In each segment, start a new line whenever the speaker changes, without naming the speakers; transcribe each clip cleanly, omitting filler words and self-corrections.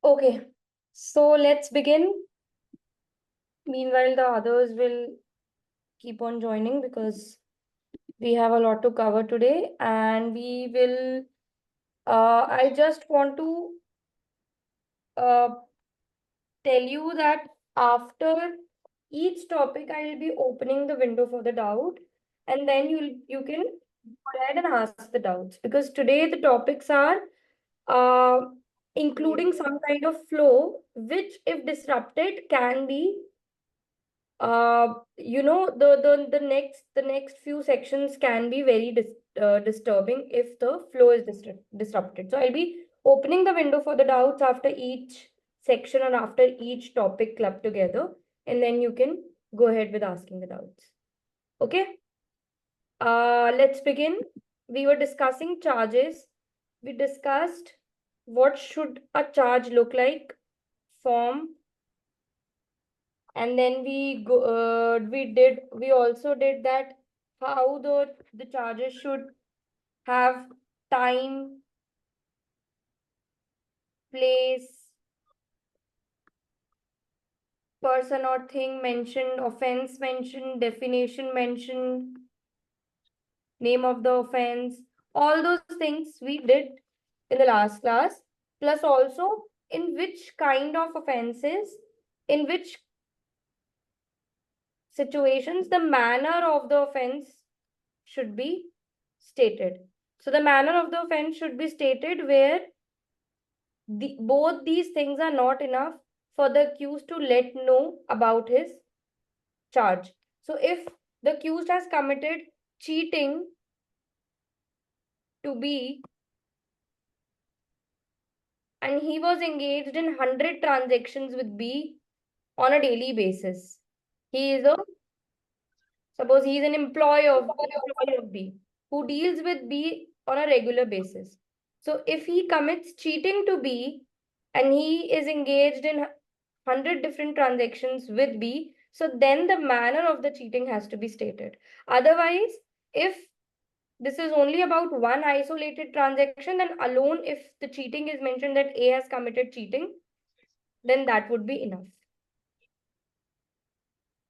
Okay, so let's begin. Meanwhile, the others will keep on joining because we have a lot to cover today, and we will. I just want to uh, tell you that after each topic, I will be opening the window for the doubt, and then you can go ahead and ask the doubts because today the topics are uh, including some kind of flow, which, if disrupted, can be the next few sections can be very disturbing if the flow is disrupted. So I'll be opening the window for the doubts after each section and after each topic clubbed together, and then you can go ahead with asking the doubts. Okay. Let's begin. We were discussing charges. We discussed what should a charge look like, form, and then we also did that how the charges should have time, place, person or thing mentioned, offense mentioned, definition mentioned, name of the offense, all those things we did in the last class, plus also in which kind of offenses, in which situations the manner of the offense should be stated. So the manner of the offense should be stated where both these things are not enough for the accused to let know about his charge. So if the accused has committed cheating to B and he was engaged in 100 transactions with B on a daily basis, he is a suppose he is an employee of B who deals with B on a regular basis. So if he commits cheating to B and he is engaged in 100 different transactions with B, so then the manner of the cheating has to be stated. Otherwise, if this is only about one isolated transaction, then alone if the cheating is mentioned that A has committed cheating, then that would be enough.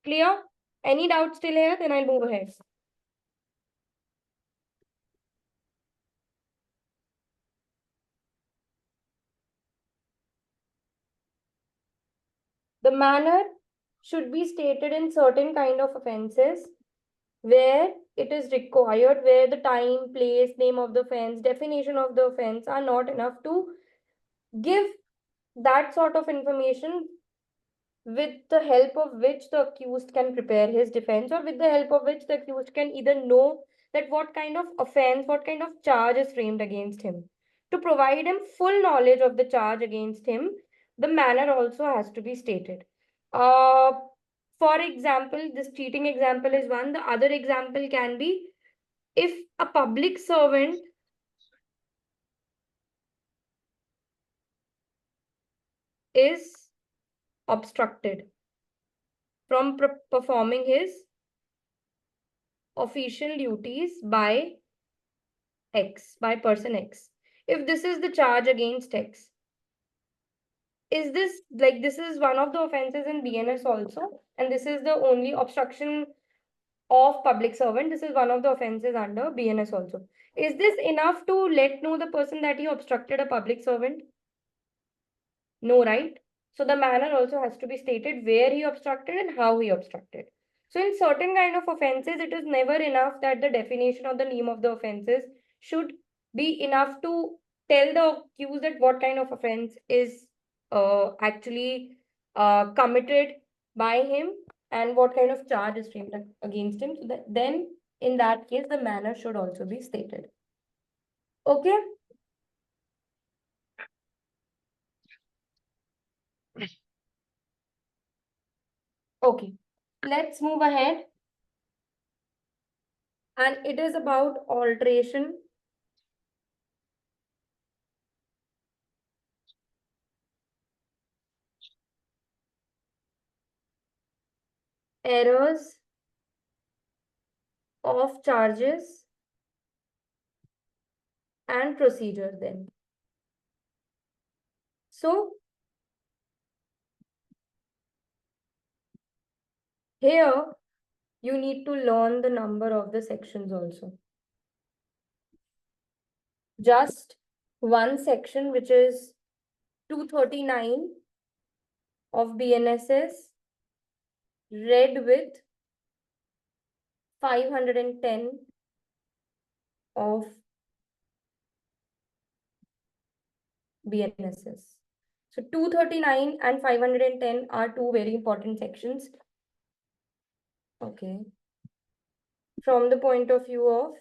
Clear? Any doubt still here? Then I'll move ahead. The manner should be stated in certain kind of offenses where it is required, where the time, place, name of the offense, definition of the offense are not enough to give that sort of information with the help of which the accused can prepare his defense, or with the help of which the accused can either know that what kind of offense, what kind of charge is framed against him. To provide him full knowledge of the charge against him, the manner also has to be stated. Uh, for example, this cheating example is one. The other example can be if a public servant is obstructed from performing his official duties by X, by person X. If this is the charge against X, is this like this is one of the offenses in BNS also, and this is the only obstruction of public servant. This is one of the offenses under BNS also. Is this enough to let know the person that he obstructed a public servant? No, right? So the manner also has to be stated where he obstructed and how he obstructed. So in certain kind of offenses, it is never enough that the definition or the name of the offenses should be enough to tell the accused that what kind of offense is actually committed by him and what kind of charge is framed against him. So that then in that case, the manner should also be stated. Okay. Okay. Let's move ahead. And it is about alteration, errors of charges and procedure then. So Here, you need to learn the number of the sections also. Just one section, which is 239 of BNSS, read with 510 of BNSS. So 239 and 510 are two very important sections. Okay. From the point of view of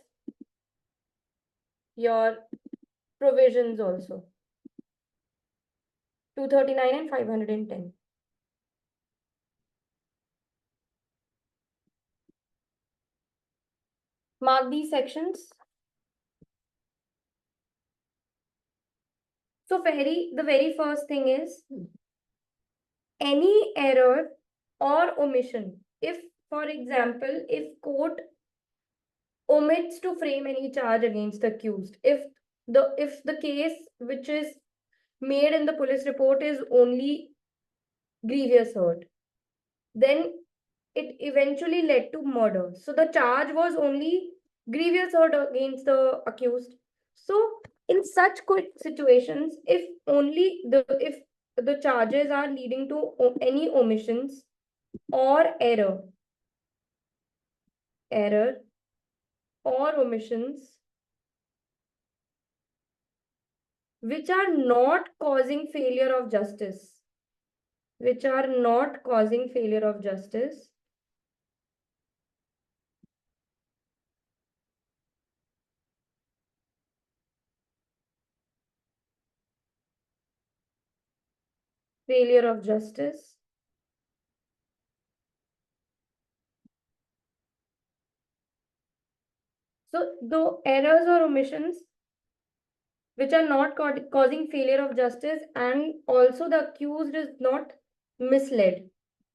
your provisions also. 239 and 510. Mark these sections. So the very first thing is any error or omission. If, for example, if court omits to frame any charge against the accused, if the case which is made in the police report is only grievous hurt, then it eventually led to murder. So the charge was only grievous hurt against the accused. So in such situations, if the charges are leading to any omissions or error or omissions which are not causing failure of justice, which are not causing failure of justice, failure of justice, so the errors or omissions which are not causing failure of justice, and also the accused is not misled.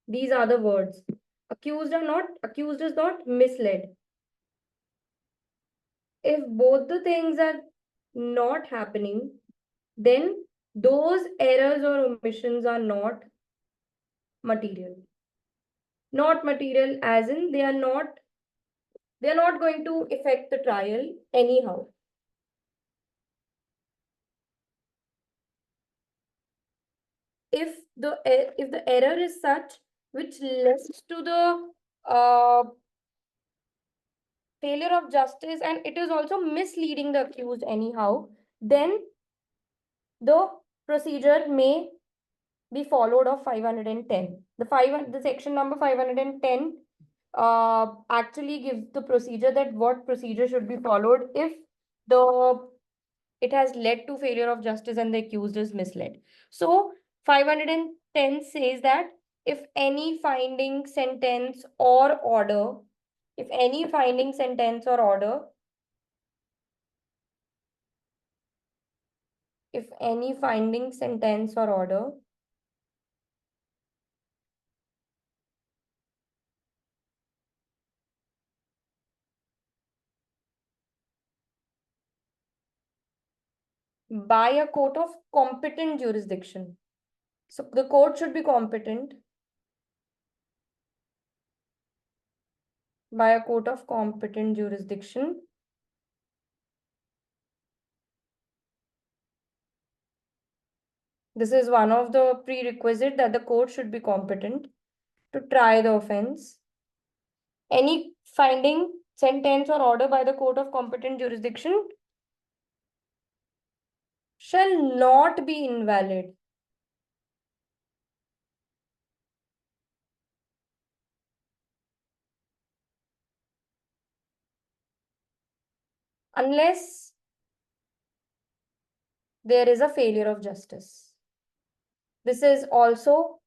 These are the words. Accused is not misled. If both the things are not happening, then those errors or omissions are not material. Not material as in they are not going to affect the trial anyhow. If the error is such which leads to the failure of justice and it is also misleading the accused anyhow, then the procedure may be followed of 510. The section number 510 actually gives the procedure that what procedure should be followed if it has led to failure of justice and the accused is misled. So 510 says that if any finding, sentence or order, if any finding, sentence or order, if any finding, sentence or order by a court of competent jurisdiction. So the court should be competent by a court of competent jurisdiction. This is one of the prerequisite that the court should be competent to try the offense. Any finding, sentence or order by the court of competent jurisdiction shall not be invalid unless there is a failure of justice. This is also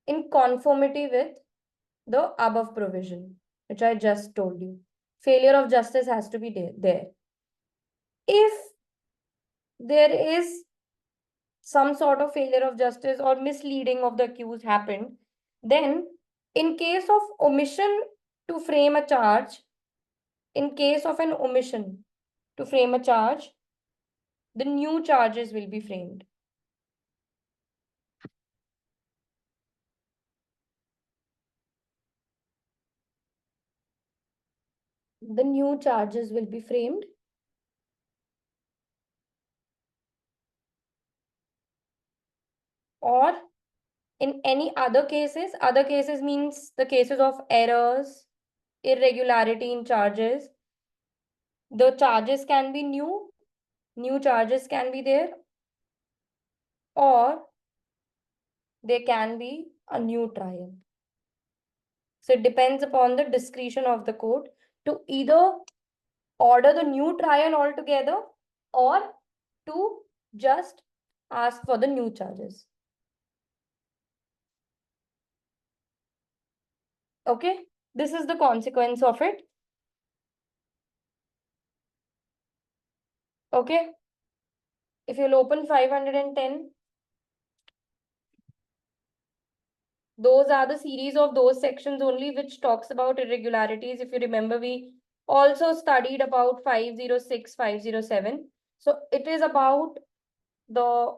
in conformity with the above provision, which I just told you. Failure of justice has to be there. If there is some sort of failure of justice or misleading of the accused happened, then in case of omission to frame a charge, in case of an omission to frame a charge, the new charges will be framed. the new charges will be framed. Or in any other cases means the cases of errors, irregularity in charges. The charges can be new charges can be there, or there can be a new trial. So it depends upon the discretion of the court to either order the new trial altogether or to just ask for the new charges. Okay, this is the consequence of it. Okay, if you'll open 510, those are the series of those sections only which talks about irregularities. If you remember, we also studied about 506, 507. So it is about the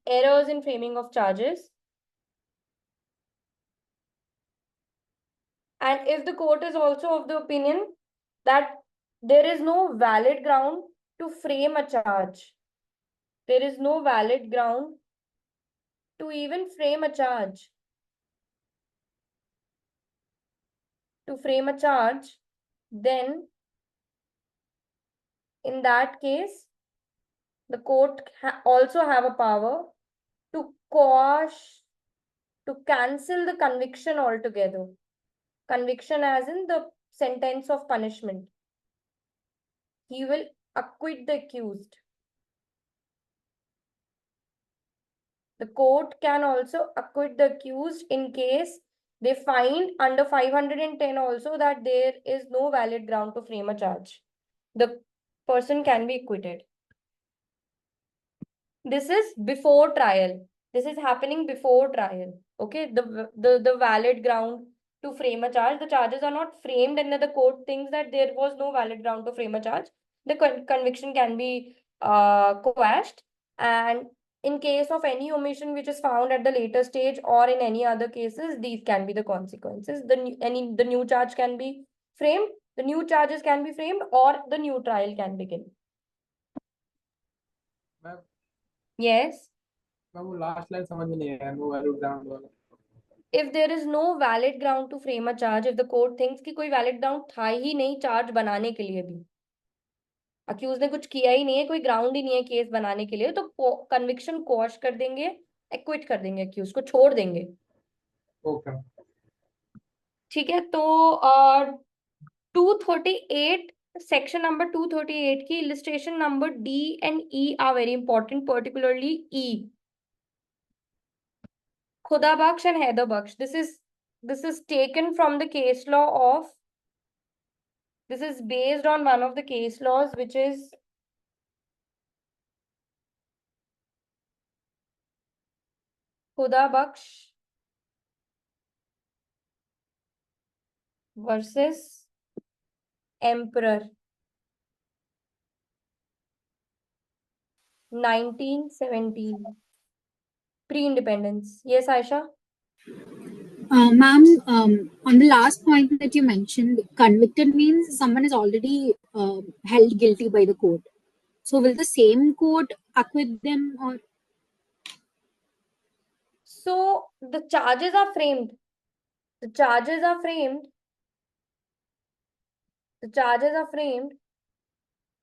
errors in framing of charges. And if the court is also of the opinion that there is no valid ground to frame a charge, there is no valid ground to even frame a charge. To frame a charge, then in that case, the court also have a power to quash, to cancel the conviction altogether. Conviction as in the sentence of punishment. He will acquit the accused. The court can also acquit the accused in case they find under 510 also that there is no valid ground to frame a charge. The person can be acquitted. This is before trial. This is happening before trial. Okay, the valid ground to frame a charge. The charges are not framed and the court thinks that there was no valid ground to frame a charge. The conviction can be quashed, and in case of any omission which is found at the later stage or in any other cases, these can be the consequences. The new charge can be framed, the new charges can be framed, or the new trial can begin.
Ma'am
Yes.
Ma'am वो last line समझ में नहीं आया, no valid ground वाला.
If there is no valid ground to frame a charge, if the court thinks कि कोई valid ground था ही नहीं चार्ज बनाने के लिए भी, अक्यूज ने कुछ किया ही नहीं है, कोई ग्राउंड ही नहीं है केस बनाने के लिए, तो कन्विक्शन क्वॉश कर देंगे, एक्विट कर देंगे, अक्यूज को छोड़ देंगे.
ओके.
ठीक है, तो 238 section number 238 की illustration number D and E are very important, particularly E. Khuda Baksh and Haider Baksh. This is taken from the case law of, this is based on one of the case laws, which is Khuda Baksh versus Emperor, 1917, pre-independence. Yes, Aisha?
Ma'am, on the last point that you mentioned, convicted means someone is already held guilty by the court. So will the same court acquit them, or?
So the charges are framed. The charges are framed. The charges are framed.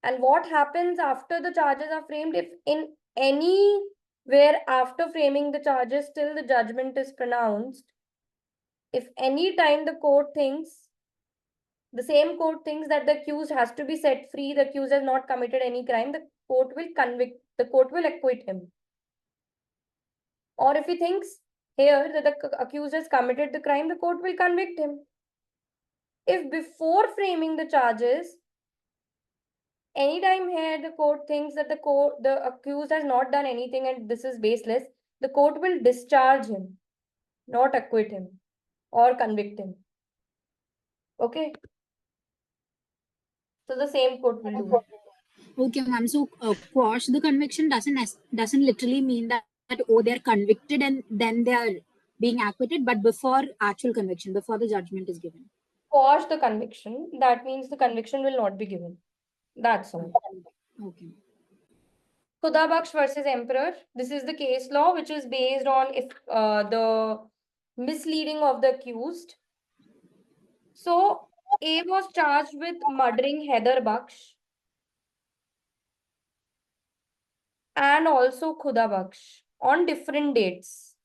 And what happens after the charges are framed, if in anywhere after framing the charges till the judgment is pronounced, if any time the court thinks, the same court thinks that the accused has to be set free, the accused has not committed any crime, the court will convict, the court will acquit him. Or if he thinks here that the accused has committed the crime, the court will convict him. If before framing the charges, anytime here the court thinks that the accused has not done anything and this is baseless, the court will discharge him, not acquit him or convict him. Okay. So the same court will do.
Okay, ma'am. So quash the conviction doesn't literally mean that oh, they're convicted and then they are being acquitted, but before actual conviction, before the judgment is given.
quash the conviction. That means the conviction will not be given. That's all.
Okay.
Khuda Baksh versus Emperor. This is the case law which is based on if the misleading of the accused. So A was charged with murdering Heather Baksh and also Khuda Baksh on different dates.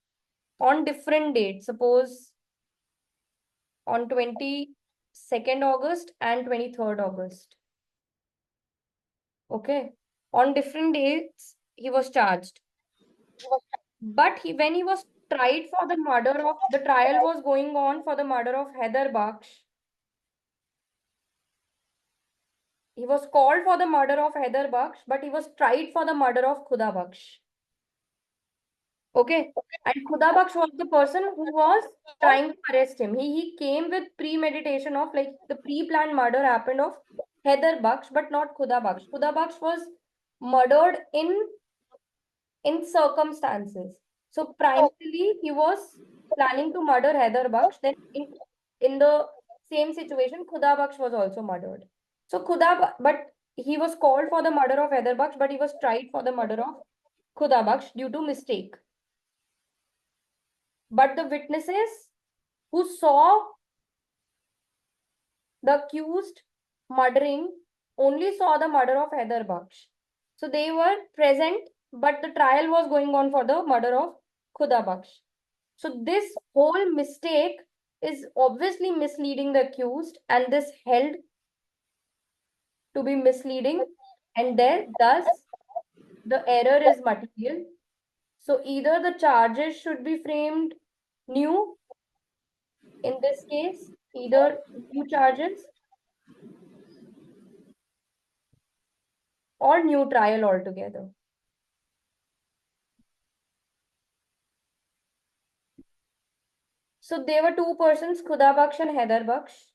On different dates. Suppose on 22nd August and 23rd August. Okay. On different dates, he was charged. But when he was tried for the murder of, the trial was going on for the murder of Heather Baksh. He was called for the murder of Heather Baksh, but he was tried for the murder of Khuda Baksh. Okay. And Khuda Baksh was the person who was trying to arrest him. He came with premeditation of like the pre-planned murder happened of Heather Baksh, but not Khuda Baksh. Khuda Baksh was murdered in circumstances. So primarily he was planning to murder Heather Baksh. Then in the same situation, Khuda Baksh was also murdered. So but he was called for the murder of Heather Baksh, but he was tried for the murder of Khuda Baksh due to mistake. But the witnesses who saw the accused murdering only saw the murder of Heather Baksh. So they were present, but the trial was going on for the murder of Khuda Baksh. So this whole mistake is obviously misleading the accused, and this held to be misleading, and there thus the error is material. So either the charges should be framed new, in this case, either new charges or new trial altogether. So there were two persons, Khuda Baksh and Heather Baksh.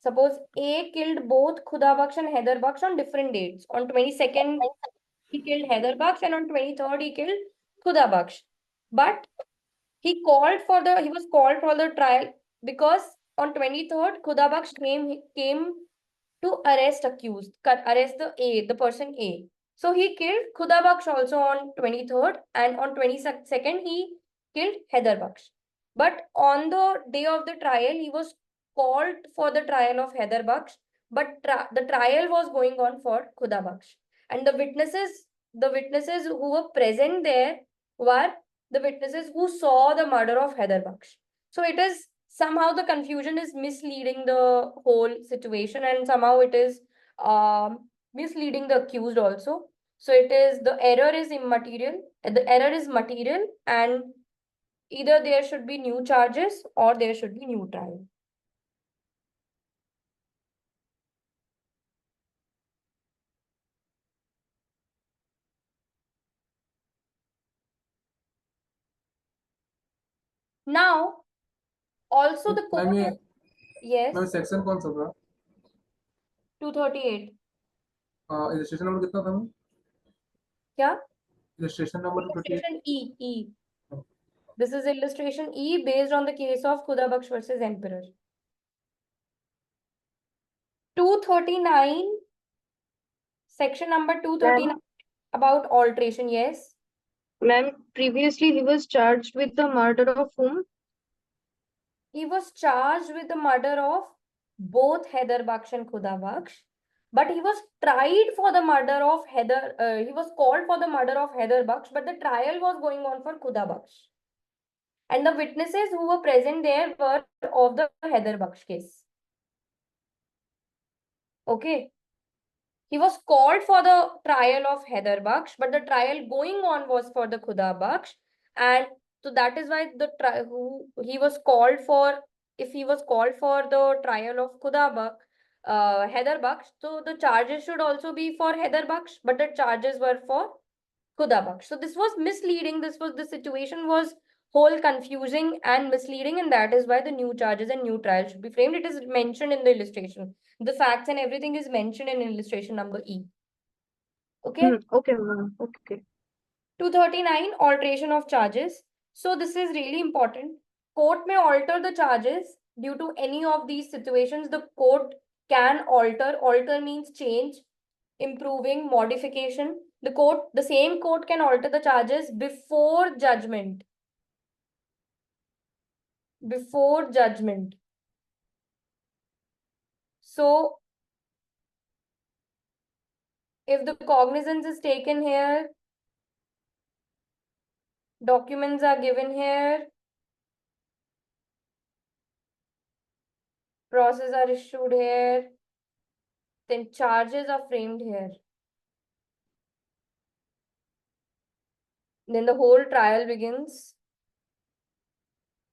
Suppose A killed both Khuda Baksh and Heather Baksh on different dates. On 22nd, he killed Heather Baksh, and on 23rd, he killed Khuda Baksh. But he was called for the trial because on 23rd, Khuda Baksh came to arrest the person A. So he killed Khuda Baksh also on 23rd, and on 22nd, he killed Heather Baksh. But on the day of the trial, he was called for the trial of Heather Baksh, but the trial was going on for Khuda Baksh. And the witnesses who were present there were the witnesses who saw the murder of Heather Baksh. So it is somehow the confusion is misleading the whole situation, and somehow it is misleading the accused also. So the error is immaterial. The error is material, and either there should be new charges or there should be new trial. Now, also the court.
Ma'am
Yes,
section कौन सा था?
238.
Registration number कितना था ma'am?
क्या?
Registration number 238.
Illustration E. This is illustration E based on the case of Khuda Baksh versus Emperor. 239, section number 239 about alteration. Yes.
Ma'am, previously he was charged with the murder of whom?
He was charged with the murder of both Heather Baksh and Khuda Baksh, but he was tried for the murder of he was called for the murder of Heather Baksh, but the trial was going on for Khuda Baksh. And the witnesses who were present there were of the Heather Baksh case. Okay. He was called for the trial of Heather Baksh, but the trial going on was for the Khuda Baksh. And so that is why he was called for, if he was called for the trial of Heather Baksh, so the charges should also be for Heather Baksh, but the charges were for Khuda Baksh. So this was misleading. The situation was whole confusing and misleading, and that is why the new charges and new trial should be framed. It is mentioned in the illustration. The facts and everything is mentioned in illustration number E. Okay.
Okay, ma'am. Okay.
239, alteration of charges. So this is really important. Court may alter the charges due to any of these situations, the court can alter. Alter means change, improving, modification. The same court can alter the charges before judgment. Before judgment. So, if the cognizance is taken here, documents are given here, process are issued here, then charges are framed here. Then the whole trial begins.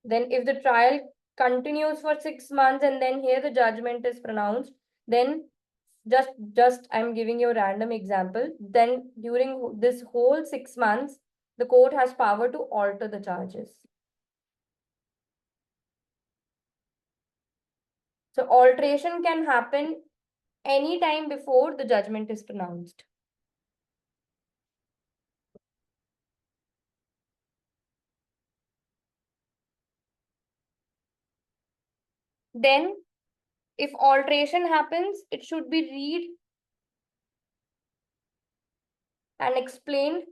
Then if the trial continues for 6 months and then here the judgment is pronounced, then just I'm giving you a random example. Then during this whole 6 months, the court has power to alter the charges. So alteration can happen any time before the judgment is pronounced. Then, if alteration happens, it should be read and explained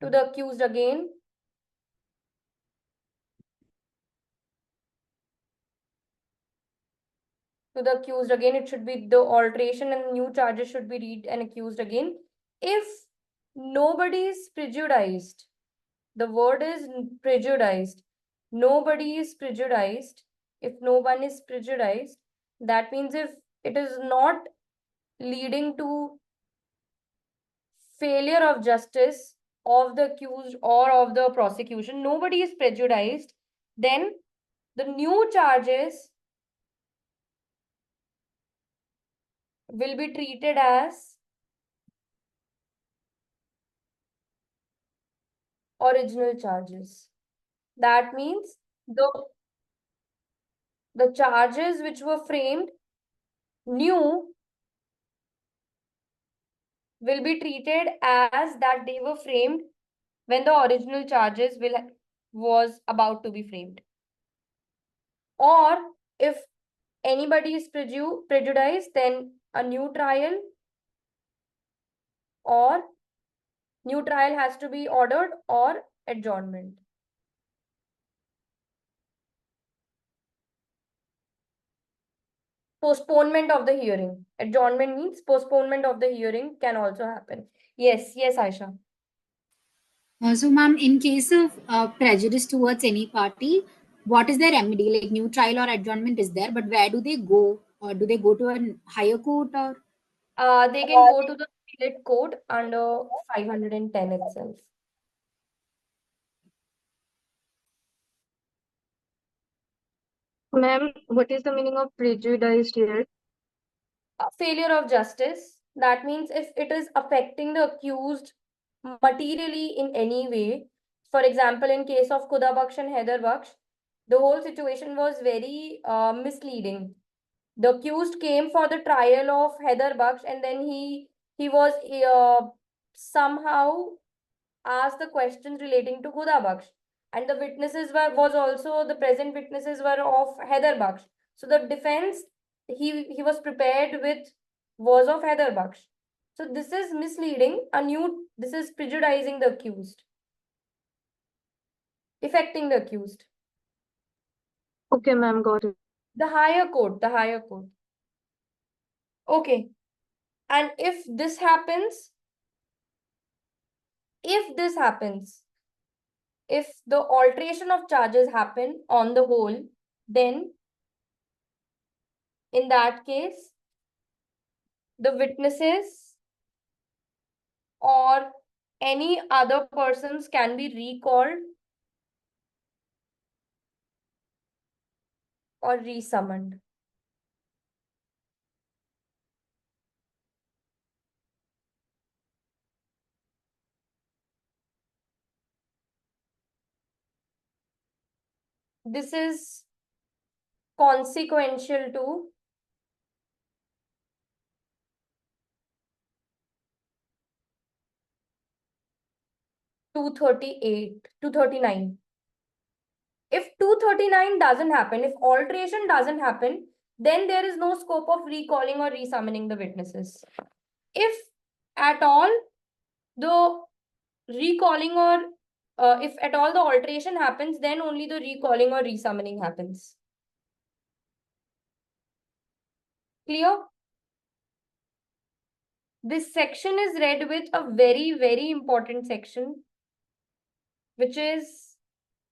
to the accused again. To the accused again, it should be the alteration and new charges should be read and accused again. If nobody is prejudiced, the word is prejudiced. Nobody is prejudiced. If no one is prejudiced, that means if it is not leading to failure of justice of the accused or of the prosecution, nobody is prejudiced, then the new charges will be treated as original charges. That means the charges which were framed new will be treated as that they were framed when the original charges was about to be framed. Or if anybody is prejudiced, then a new trial or new trial has to be ordered or adjournment. Postponement of the hearing. Adjournment means postponement of the hearing can also happen. Yes, Aisha.
So, ma'am, in case of prejudice towards any party, what is their remedy? Like new trial or adjournment is there, but where do they go? Or do they go to a higher court or?
They can go to the appellate court under 510 itself.
Ma'am, what is the meaning of prejudiced here?
Failure of justice. That means if it is affecting the accused materially in any way. For example, in case of Khuda Baksh and Haider Baksh, the whole situation was very misleading. The accused came for the trial of Haider Baksh and then he was somehow asked the questions relating to Khuda Baksh. And the witnesses was also the present witnesses were of Haider Baksh. So the defense he was prepared with was of Haider Baksh. So this is misleading. This is prejudicing the accused, affecting the accused.
Okay, ma'am, got it.
The higher court. Okay. And if this happens, if the alteration of charges happen on the whole, then in that case, the witnesses or any other persons can be recalled or resummoned. This is consequential to two 239. If 239 doesn't happen, if alteration doesn't happen, then there is no scope of recalling or resummoning the witnesses. If at all the recalling or if at all the alteration happens, then only the recalling or resummoning happens. Clear? This section is read with a very, very important section, which is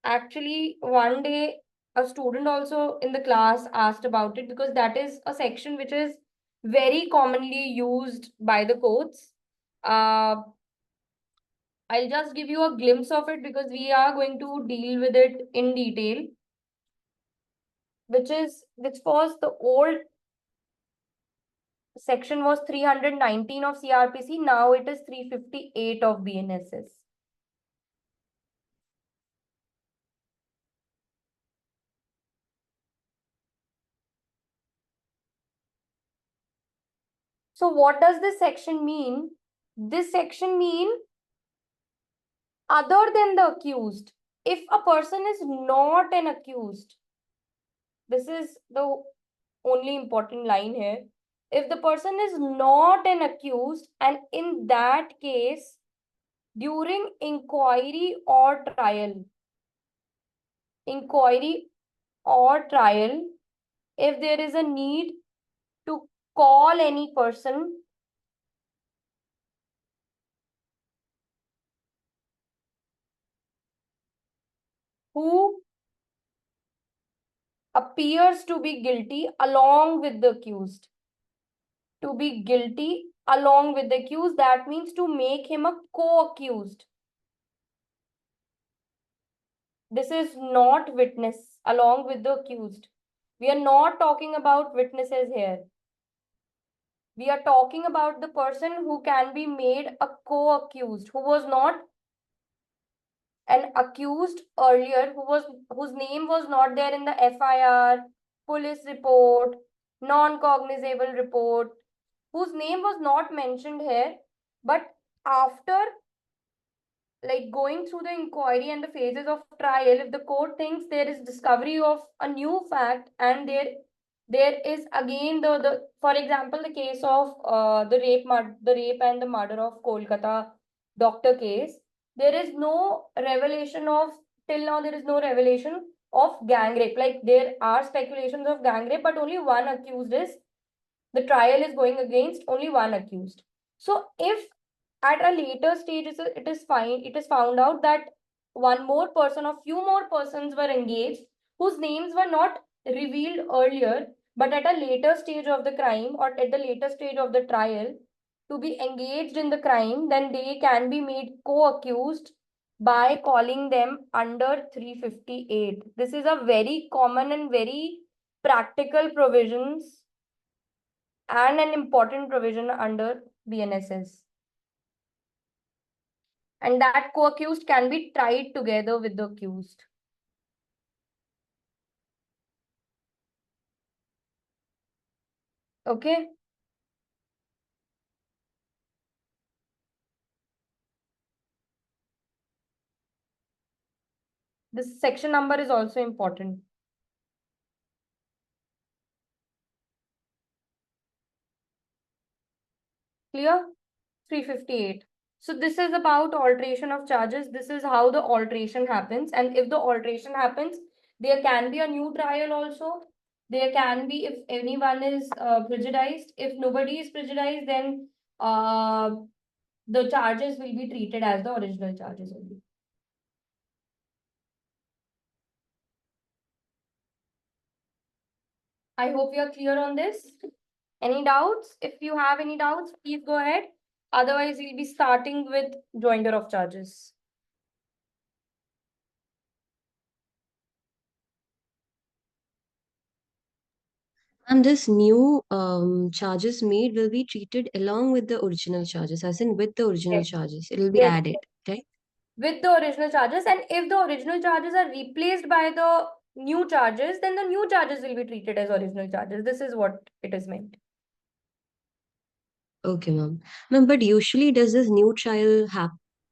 actually one day a student also in the class asked about it, because that is a section which is very commonly used by the courts. I'll just give you a glimpse of it because we are going to deal with it in detail, which was the old section was 319 of CRPC. Now it is 358 of BNSS. So what does this section mean? This section mean other than the accused. If a person is not an accused, this is the only important line here. If the person is not an accused, and in that case, during inquiry or trial, if there is a need to call any person who appears to be guilty along with the accused. To be guilty along with the accused, that means to make him a co-accused. This is not witness along with the accused. We are not talking about witnesses here. We are talking about the person who can be made a co-accused, who was not an accused earlier, whose name was not there in the FIR, police report, non-cognizable report, whose name was not mentioned here, but after like going through the inquiry and the phases of trial, if the court thinks there is discovery of a new fact and there is again the for example the case of the rape and the murder of Kolkata doctor case, there is no revelation of till now there is no revelation of gang rape. Like there are speculations of gang rape, but only one accused is the trial is going against only one accused. So if at a later stage it is found out that one more person or few more persons were engaged whose names were not revealed earlier, but at a later stage of the crime or at the later stage of the trial to be engaged in the crime, then they can be made co-accused by calling them under 358. This is a very common and very practical provisions and an important provision under BNSS. And that co-accused can be tried together with the accused. Okay. This section number is also important. Clear? 358. So this is about alteration of charges. This is how the alteration happens. And if the alteration happens, there can be a new trial also. There can be, if anyone is prejudiced. If nobody is prejudiced, then the charges will be treated as the original charges only. I hope you are clear on this. Any doubts? If you have any doubts, please go ahead. Otherwise, we'll be starting with joinder of charges.
And this new charges made will be treated along with the original charges, as in with the original
Yes.
charges. It will be
Yes.
added, right?
With the original charges, and if the original charges are replaced by the new charges, then the new charges will be treated as original charges. This is what it is meant.
Okay, ma'am. Ma'am, but usually does this new trial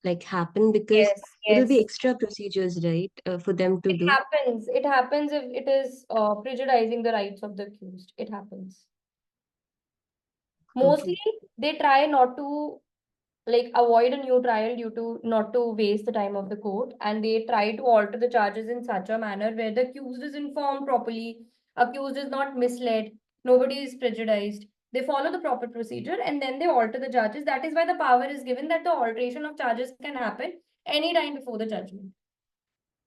like happen, because
Yes,
it'll be
yes.
extra procedures, right, for them to
It
do.
happens. It happens if it is prejudicing the rights of the accused. It happens. Mostly, they try not to like avoid a new trial due to not to waste the time of the court, and they try to alter the charges in such a manner where the accused is informed properly, accused is not misled, nobody is prejudiced. They follow the proper procedure and then they alter the charges. That is why the power is given that the alteration of charges can happen anytime before the judgment.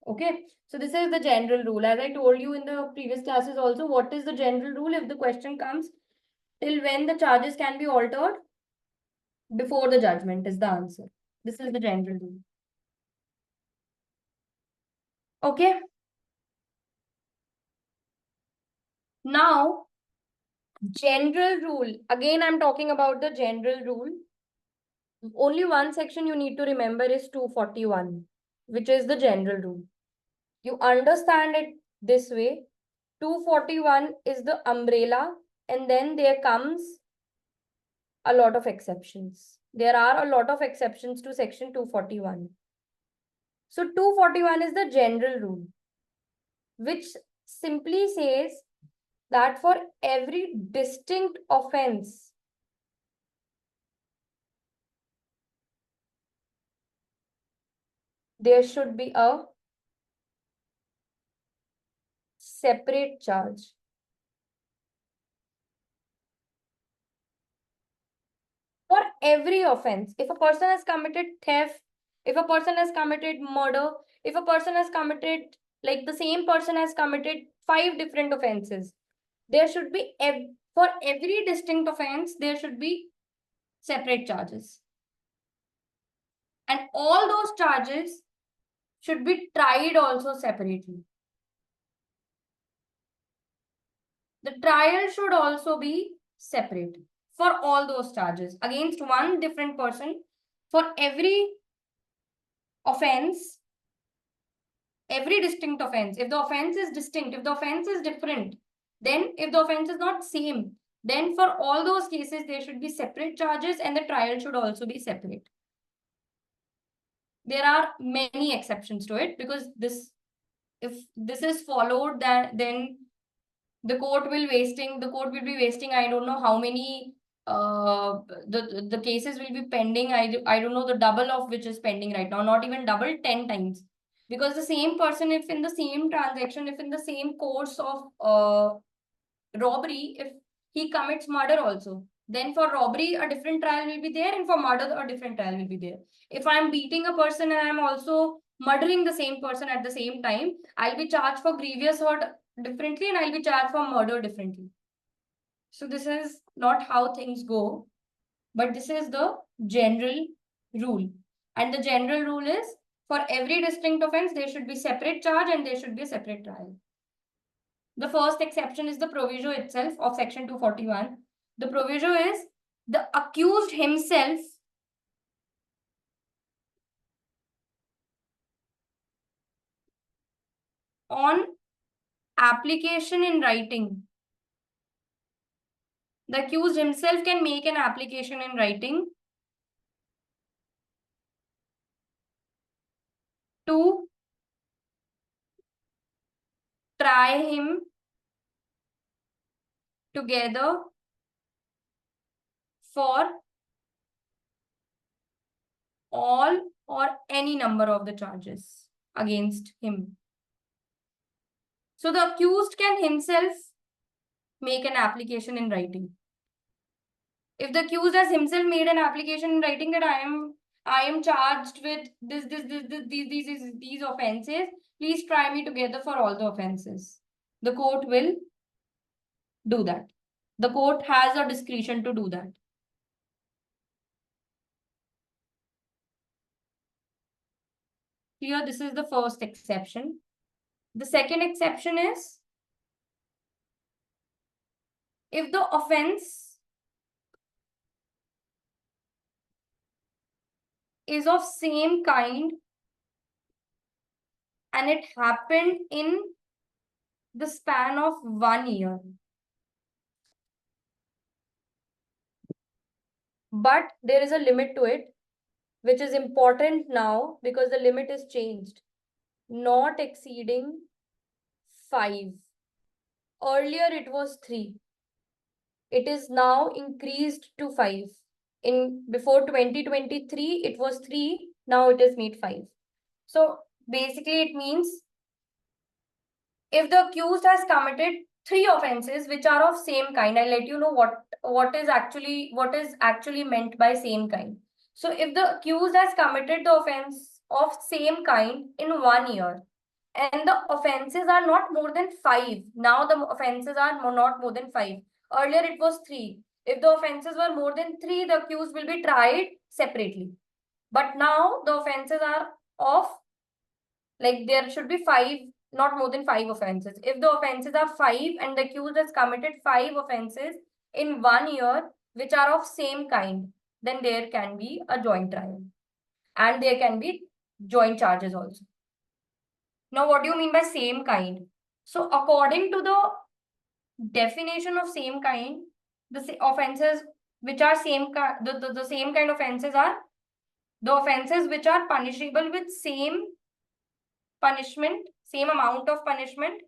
Okay, so this is the general rule. As I told you in the previous classes also, what is the general rule if the question comes till when the charges can be altered? Before the judgment is the answer. This is the general rule. Okay. Now, general rule. Again, I'm talking about the general rule. Only one section you need to remember is 241, which is the general rule. You understand it this way. 241 is the umbrella, and then there comes a lot of exceptions. There are a lot of exceptions to section 241. So 241 is the general rule, which simply says that for every distinct offense, there should be a separate charge. For every offense, if a person has committed theft, if a person has committed murder, if a person has committed, like the same person has committed 5 different offenses, there should be, for every distinct offense, there should be separate charges. And all those charges should be tried also separately. The trial should also be separate for all those charges against one different person. For every offense, every distinct offense, if the offense is distinct, if the offense is different, then if the offense is not same, then for all those cases, there should be separate charges and the trial should also be separate. There are many exceptions to it because this, if this is followed, that then the court will be wasting, I don't know how many the cases will be pending. I don't know the double of which is pending right now, not even double, 10 times. Because the same person, if in the same transaction, if in the same course of robbery, if he commits murder also, then for robbery a different trial will be there, and for murder a different trial will be there. If I'm beating a person and I'm also murdering the same person at the same time, I'll be charged for grievous hurt differently and I'll be charged for murder differently. So this is not how things go, but this is the general rule. And the general rule is for every distinct offense, there should be separate charge and there should be a separate trial. The first exception is the proviso itself of section 241. The proviso is the accused himself on application in writing. The accused himself can make an application in writing to try him together for all or any number of the charges against him. So the accused can himself make an application in writing. If the accused has himself made an application in writing that I am charged with these offenses, please try me together for all the offenses, the court will do that. The court has a discretion to do that. Here, this is the first exception. The second exception is if the offense is of same kind and it happened in the span of 1 year. But there is a limit to it. which is important now because the limit is changed. Not exceeding 5. Earlier it was 3. It is now increased to 5. Before 2023, it was 3. Now it is made 5. So basically it means if the accused has committed 3 offenses which are of same kind, I'll let you know what is actually meant by same kind. So if the accused has committed the offense of same kind in 1 year, and the offenses are not more than 5. Now the offenses are not more than 5. Earlier it was 3. If the offenses were more than 3, the accused will be tried separately. But now the offenses are of, like, there should be 5, not more than 5 offenses. If the offenses are 5 and the accused has committed 5 offenses in 1 year which are of same kind, then there can be a joint trial. And there can be joint charges also. Now, what do you mean by same kind? So, according to the definition of same kind, the offenses which are the same kind offenses are the offenses which are punishable with same punishment, same amount of punishment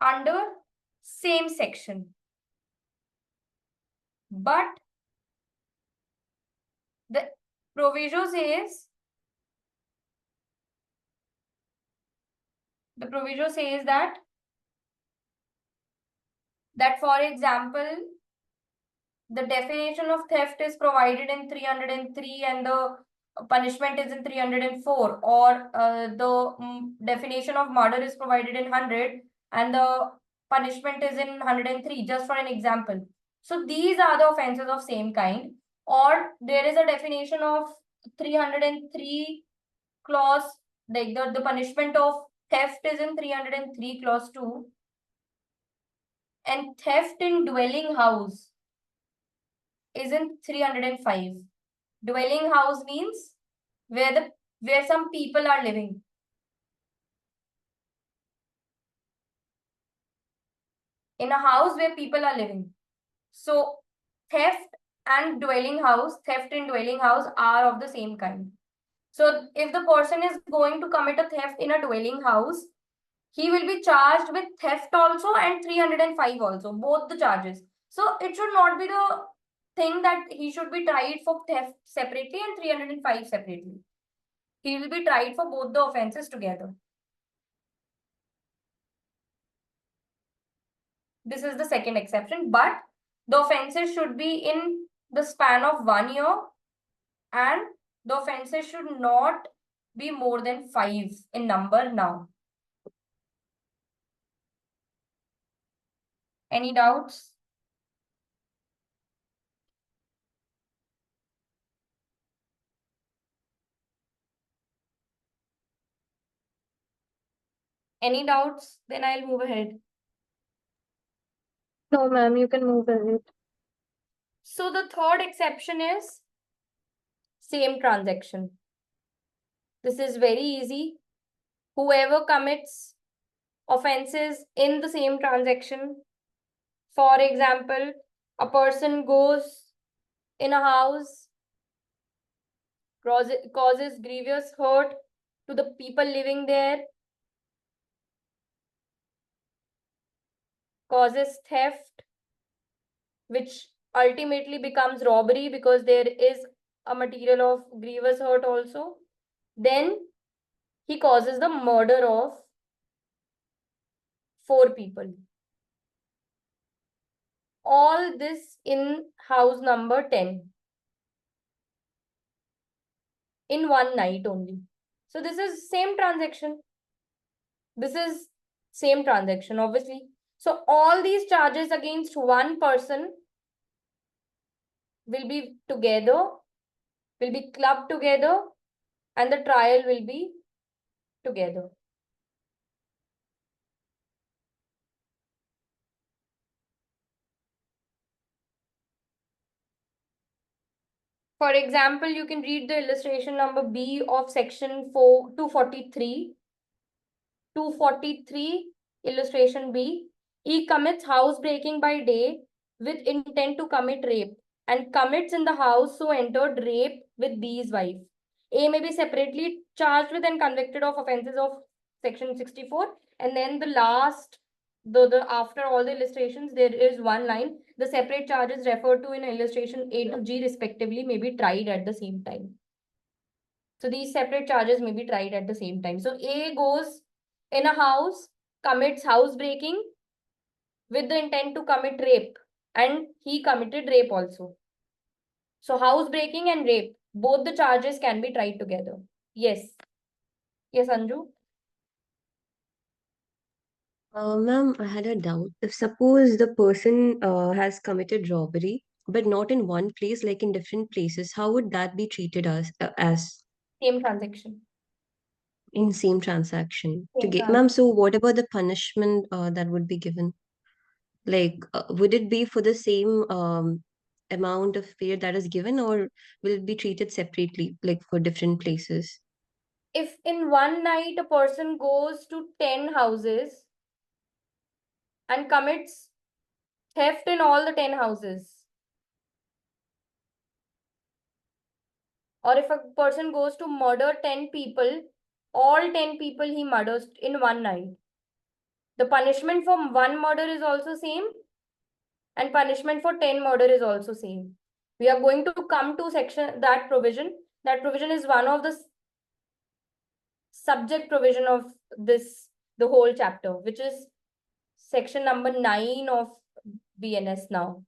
under same section. But the proviso says that for example, the definition of theft is provided in 303 and the punishment is in 304, or the definition of murder is provided in 100 and the punishment is in 103, just for an example. So these are the offenses of same kind. Or there is a definition of 303 clause, like the punishment of theft is in 303 clause 2, and theft in dwelling house is in 305. Dwelling house means where some people are living. In a house where people are living. So theft and dwelling house, theft in dwelling house are of the same kind. So if the person is going to commit a theft in a dwelling house, he will be charged with theft also and 305 also, both the charges. So it should not be the thing that he should be tried for theft separately and 305 separately. He will be tried for both the offenses together. This is the second exception, but the offenses should be in the span of 1 year and the offenses should not be more than 5 in number now. Any doubts? Any doubts? Then I'll move ahead.
No, ma'am, you can move ahead.
So the third exception is same transaction. This is very easy. Whoever commits offenses in the same transaction, for example, a person goes in a house, causes grievous hurt to the people living there, causes theft, which ultimately becomes robbery because there is a material of grievous hurt also. Then he causes the murder of 4 people. All this in house number 10. In one night only. So this is same transaction. This is same transaction, obviously. So all these charges against one person will be together, will be clubbed together, and the trial will be together. For example, you can read the illustration number B of section 243. 243 illustration B. He commits housebreaking by day with intent to commit rape. and commits in the house so entered rape with B's wife. A may be separately charged with and convicted of offences of section 64. And then the last, the after all the illustrations, there is one line. The separate charges referred to in illustration A to G respectively may be tried at the same time. So these separate charges may be tried at the same time. So A goes in a house, commits housebreaking with the intent to commit rape, and he committed rape also. So housebreaking and rape, both the charges can be tried together. Yes. Yes, Anju?
Ma'am, I had a doubt. If suppose the person has committed robbery, but not in one place, like in different places, how would that be treated as
Same transaction.
in same transaction? To
Same
get,
transaction.
ma'am, so what about the punishment that would be given? Like, would it be for the same amount of period that is given, or will it be treated separately, like for different places?
If in one night a person goes to 10 houses and commits theft in all the 10 houses, or if a person goes to murder 10 people, all 10 people he murders in one night, the punishment for one murder is also same, and punishment for 10 murder is also same. We are going to come to section, that provision. That provision is one of the subject provision of this, the whole chapter, which is section number 9 of BNS now,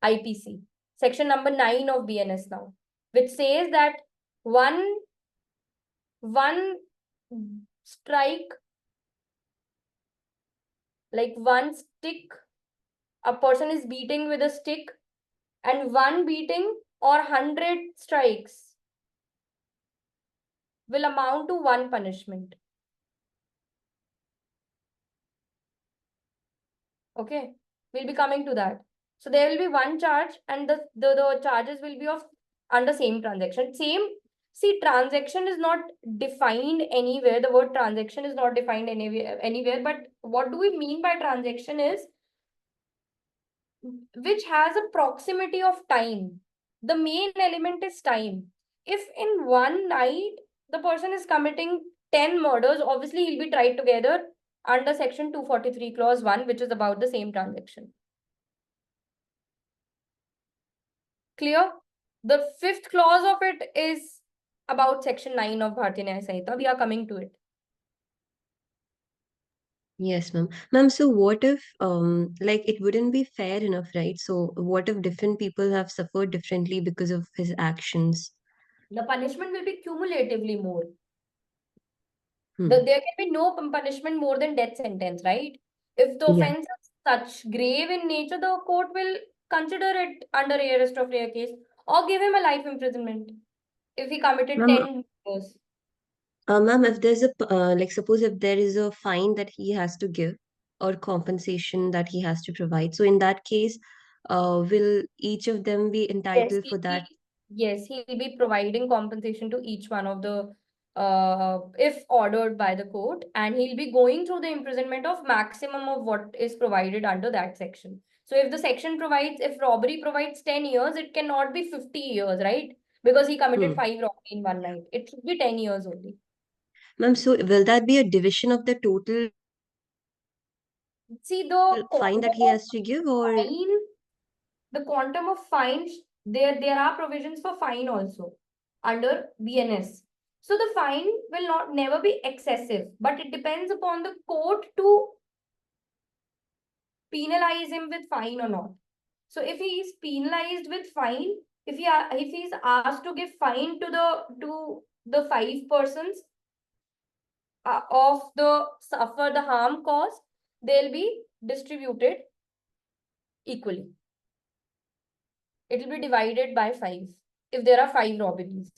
IPC. Section number 9 of BNS now, which says that one strike, like one stick, a person is beating with a stick, and one beating or 100 strikes will amount to one punishment. Okay, we'll be coming to that. So there will be one charge, and the charges will be of under same transaction. Same, see, transaction is not defined anywhere. The word transaction is not defined anywhere. But what do we mean by transaction is which has a proximity of time. The main element is time. If in one night the person is committing 10 murders, obviously he'll be tried together under section 243 clause 1, which is about the same transaction. Clear? The fifth clause of it is about section 9 of Bharatiya Nyaya Samhita. We are coming to it.
Yes, ma'am. Ma'am, so what if like it wouldn't be fair enough, right? So what if different people have suffered differently because of his actions?
The punishment will be cumulatively more.
Hmm.
There can be no punishment more than death sentence, right? If the
Yeah.
offense is such grave in nature, the court will consider it under rarest of rare case or give him a life imprisonment if he committed
Ma'am,
10 years.
ma'am, if there's a like suppose if there is a fine that he has to give or compensation that he has to provide, so in that case, will each of them be
Yes,
entitled for that?
he'll be providing compensation to each one of the, if ordered by the court, and he'll be going through the imprisonment of maximum of what is provided under that section. So if the section provides, if robbery provides 10 years, it cannot be 50 years, right? Because he committed 5 robbery in one night. It should be 10 years only.
Ma'am, so will that be a division of the total
See, the
fine that he has to give, or
fine, the quantum of fine, there are provisions for fine also under BNS. So the fine will never be excessive, but it depends upon the court to penalize him with fine or not. So if he is penalized with fine, if he is asked to give fine to the 5 persons of the suffer the harm caused, they'll be distributed equally. It will be divided by 5 if there are 5 robberies.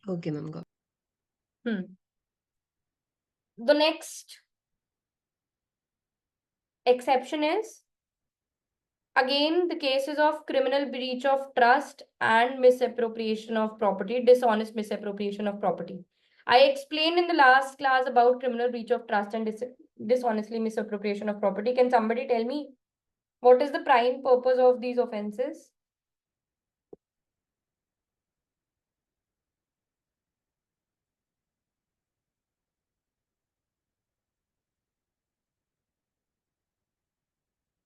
okay, ma'am, got
The next exception is again the cases of criminal breach of trust and misappropriation of property, dishonest misappropriation of property. I explained in the last class about criminal breach of trust and dishonestly misappropriation of property. Can somebody tell me What is the prime purpose of these offenses?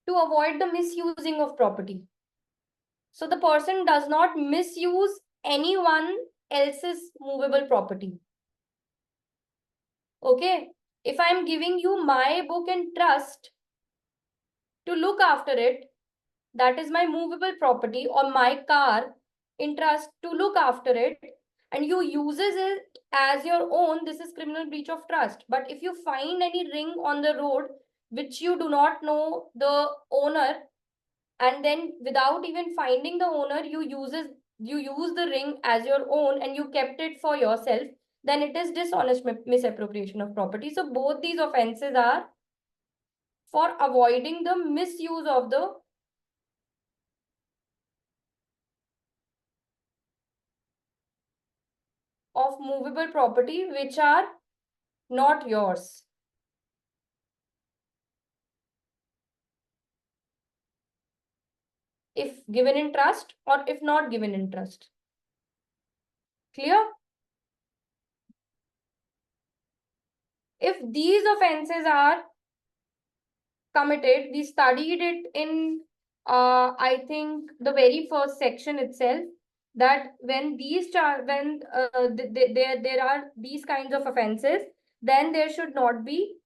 To avoid the misusing of property. So the person does not misuse anyone else's movable property. Okay. If I'm giving you my book in trust to look after it, that is my movable property, or my car in trust to look after it, and you uses it as your own, this is criminal breach of trust. But if you find any ring on the road which you do not know the owner, and then without even finding the owner, you use the ring as your own and you kept it for yourself, then it is dishonest misappropriation of property. So both these offenses are for avoiding the misuse of the of movable property which are not yours. If given in trust or if not given in trust. Clear? If these offenses are committed, we studied it in, I think, the very first section itself, that when there are these kinds of offenses, then there should not be,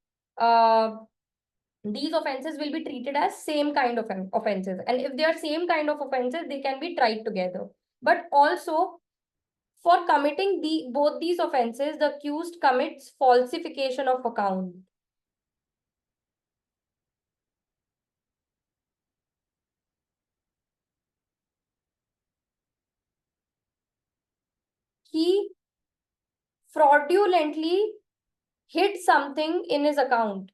these offenses will be treated as same kind of offenses. And if they are same kind of offenses, they can be tried together. But also, for committing both these offenses, the accused commits falsification of account. He fraudulently hid something in his account.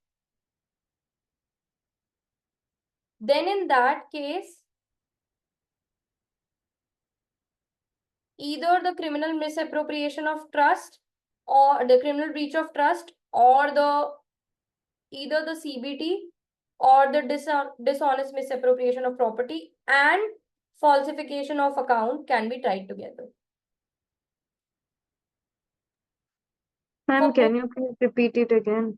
Then in that case, either the criminal misappropriation of trust or the criminal breach of trust, or either the CBT or the dishonest misappropriation of property and falsification of account can be tried together.
Ma'am,
For
can you please repeat it again?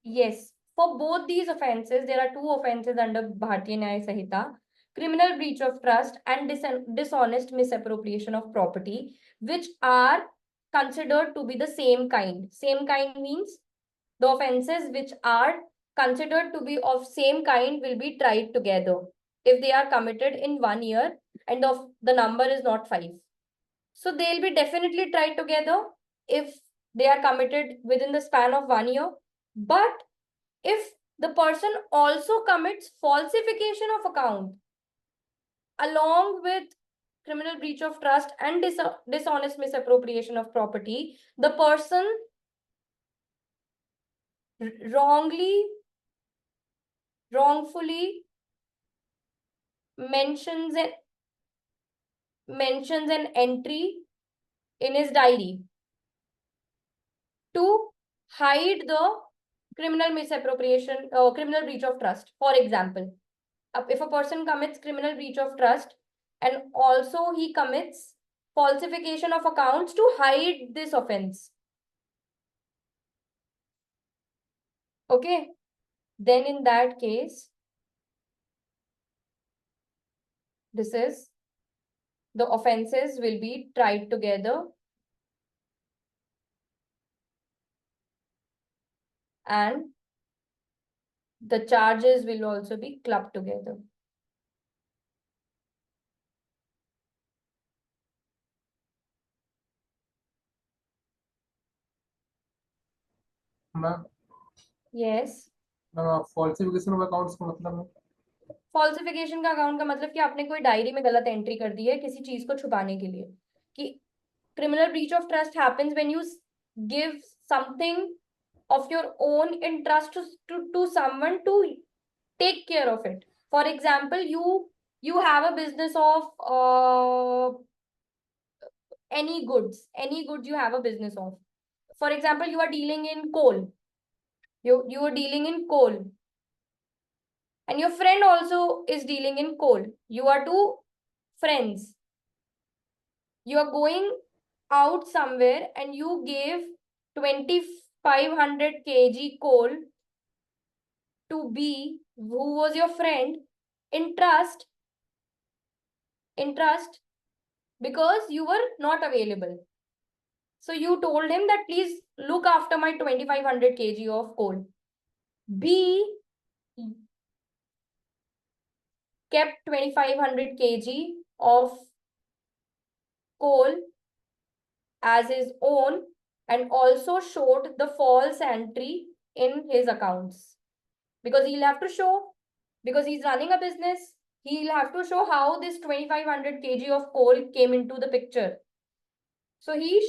Yes, for both these offenses, there are two offenses under Bharatiya Nyaya Sanhita: criminal breach of trust and dishonest misappropriation of property, which are considered to be the same kind. Same kind means the offenses which are considered to be of same kind will be tried together if they are committed in 1 year and the number is not 5. So they'll be definitely tried together if they are committed within the span of 1 year. But if the person also commits falsification of account along with criminal breach of trust and dishonest misappropriation of property, the person wrongfully mentions an entry in his diary to hide the criminal misappropriation or criminal breach of trust. For example, if a person commits criminal breach of trust and also he commits falsification of accounts to hide this offense, okay, then in that case, the offenses will be tried together and the charges will also be clubbed together.
Ma'am
Yes.
Falsification of accounts का मतलब है?
Falsification का account का मतलब कि आपने कोई diary में गलत एंट्री कर दी है किसी चीज को छुपाने के लिए, कि criminal breach of trust happens when you give something of your own in trust to someone to take care of it. For example, you have a business of any goods you have a business of. For example, you are dealing in coal. You are dealing in coal, and your friend also is dealing in coal. You are two friends. You are going out somewhere and you gave 2500 kg coal to B, who was your friend, in trust, because you were not available. So you told him that please look after my 2500 kg of coal. B kept 2500 kg of coal as his own and also showed the false entry in his accounts, because he'll have to show, because he's running a business, he'll have to show how this 2500 kg of coal came into the picture. So he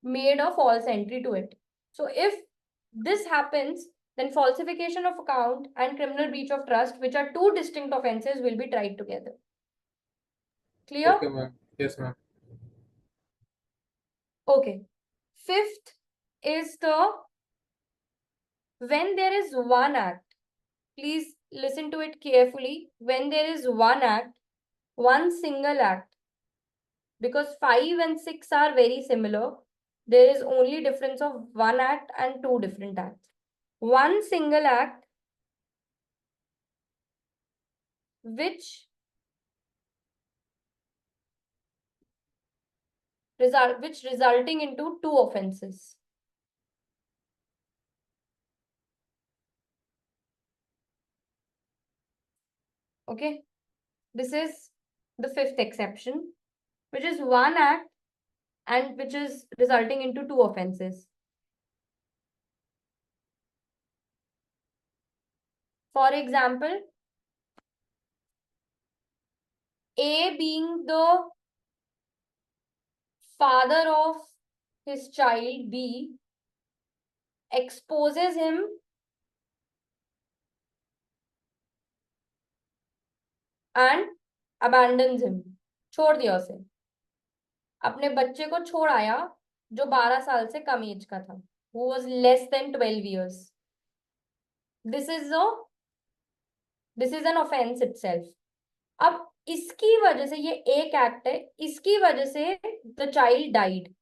made a false entry to it. So if this happens, then falsification of account and criminal breach of trust, which are two distinct offenses, will be tried together. Clear?
Okay, ma'am. Yes, ma'am.
Okay. Fifth is when there is one act. Please listen to it carefully. When there is one act, one single act, because 5 and 6 are very similar, there is only difference of one act and two different acts. One single act which resulting into two offenses. Okay, this is the fifth exception, which is one act and which is resulting into two offenses. For example, A being the father of his child B exposes him and abandons him. छोड़ दिया उसे, अपने बच्चे को छोड़ आया जो 12 साल से कम एज का था, who was less than 12 years. This is an offense itself. अब इसकी वजह से, ये एक एक्ट है, इसकी वजह से the child died.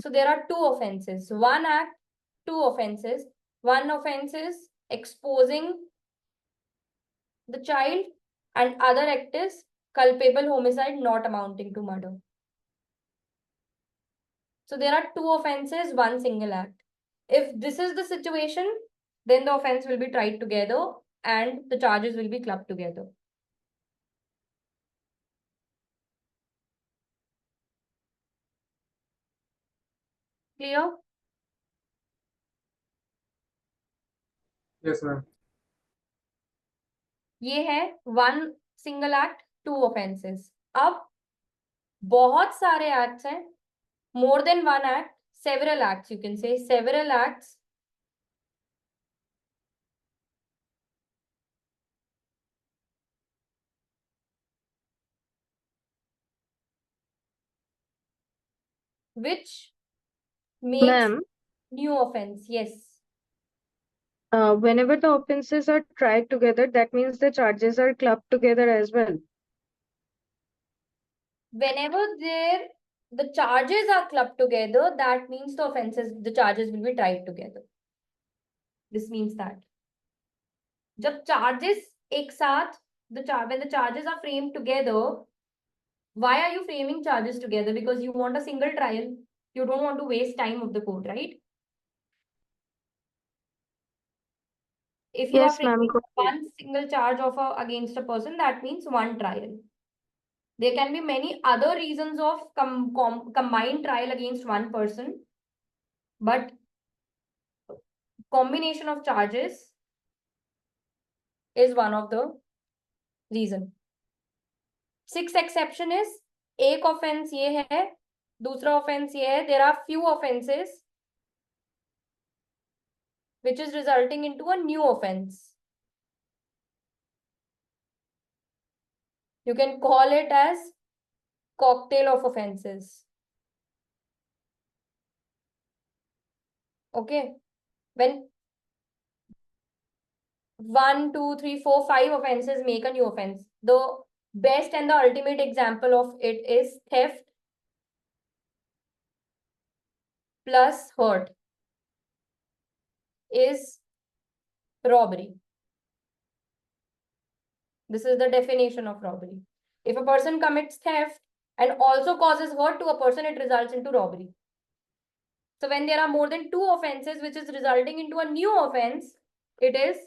So there are two offenses. One act, two offenses. One offense is exposing the child, and other act is culpable homicide not amounting to murder. So there are two offenses, one single act. If this is the situation, then the offense will be tried together and the charges will be clubbed together. Clear?
Yes, ma'am.
ये है one single act, two offenses. अब बहुत सारे acts हैं, more than one act, several acts, you can say several acts which makes
Ma'am,
new offense. Yes.
whenever the offenses are tried together, that means the charges are clubbed together as well.
Whenever the charges are clubbed together, that means the charges will be tried together. This means that जब charges एक साथ, when the charges are framed together, why are you framing charges together? Because you want a single trial. You don't want to waste time of the court, right? If you are
Yes, ma'am.
framing
got it.
one single charge against a person, that means one trial. There can be many other reasons of combined trial against one person, but combination of charges is one of the reason. Sixth exception is एक offense ये है, दूसरा offense ये है. There are few offenses which is resulting into a new offense. You can call it as cocktail of offenses. Okay, when 1, 2, 3, 4, 5 offenses make a new offense. The best and the ultimate example of it is theft plus hurt is robbery. This is the definition of robbery. If a person commits theft and also causes hurt to a person, it results into robbery. So when there are more than 2 offenses, which is resulting into a new offense, it is,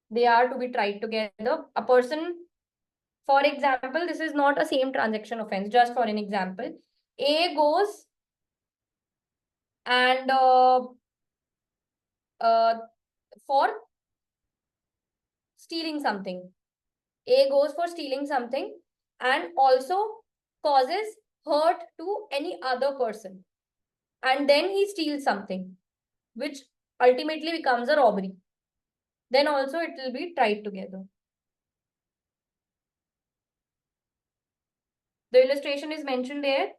they are to be tried together. A person, for example, this is not a same transaction offense, just for an example. A goes and for stealing something. A goes for stealing something and also causes hurt to any other person. And then he steals something, which ultimately becomes a robbery. Then also it will be tried together. The illustration is mentioned there.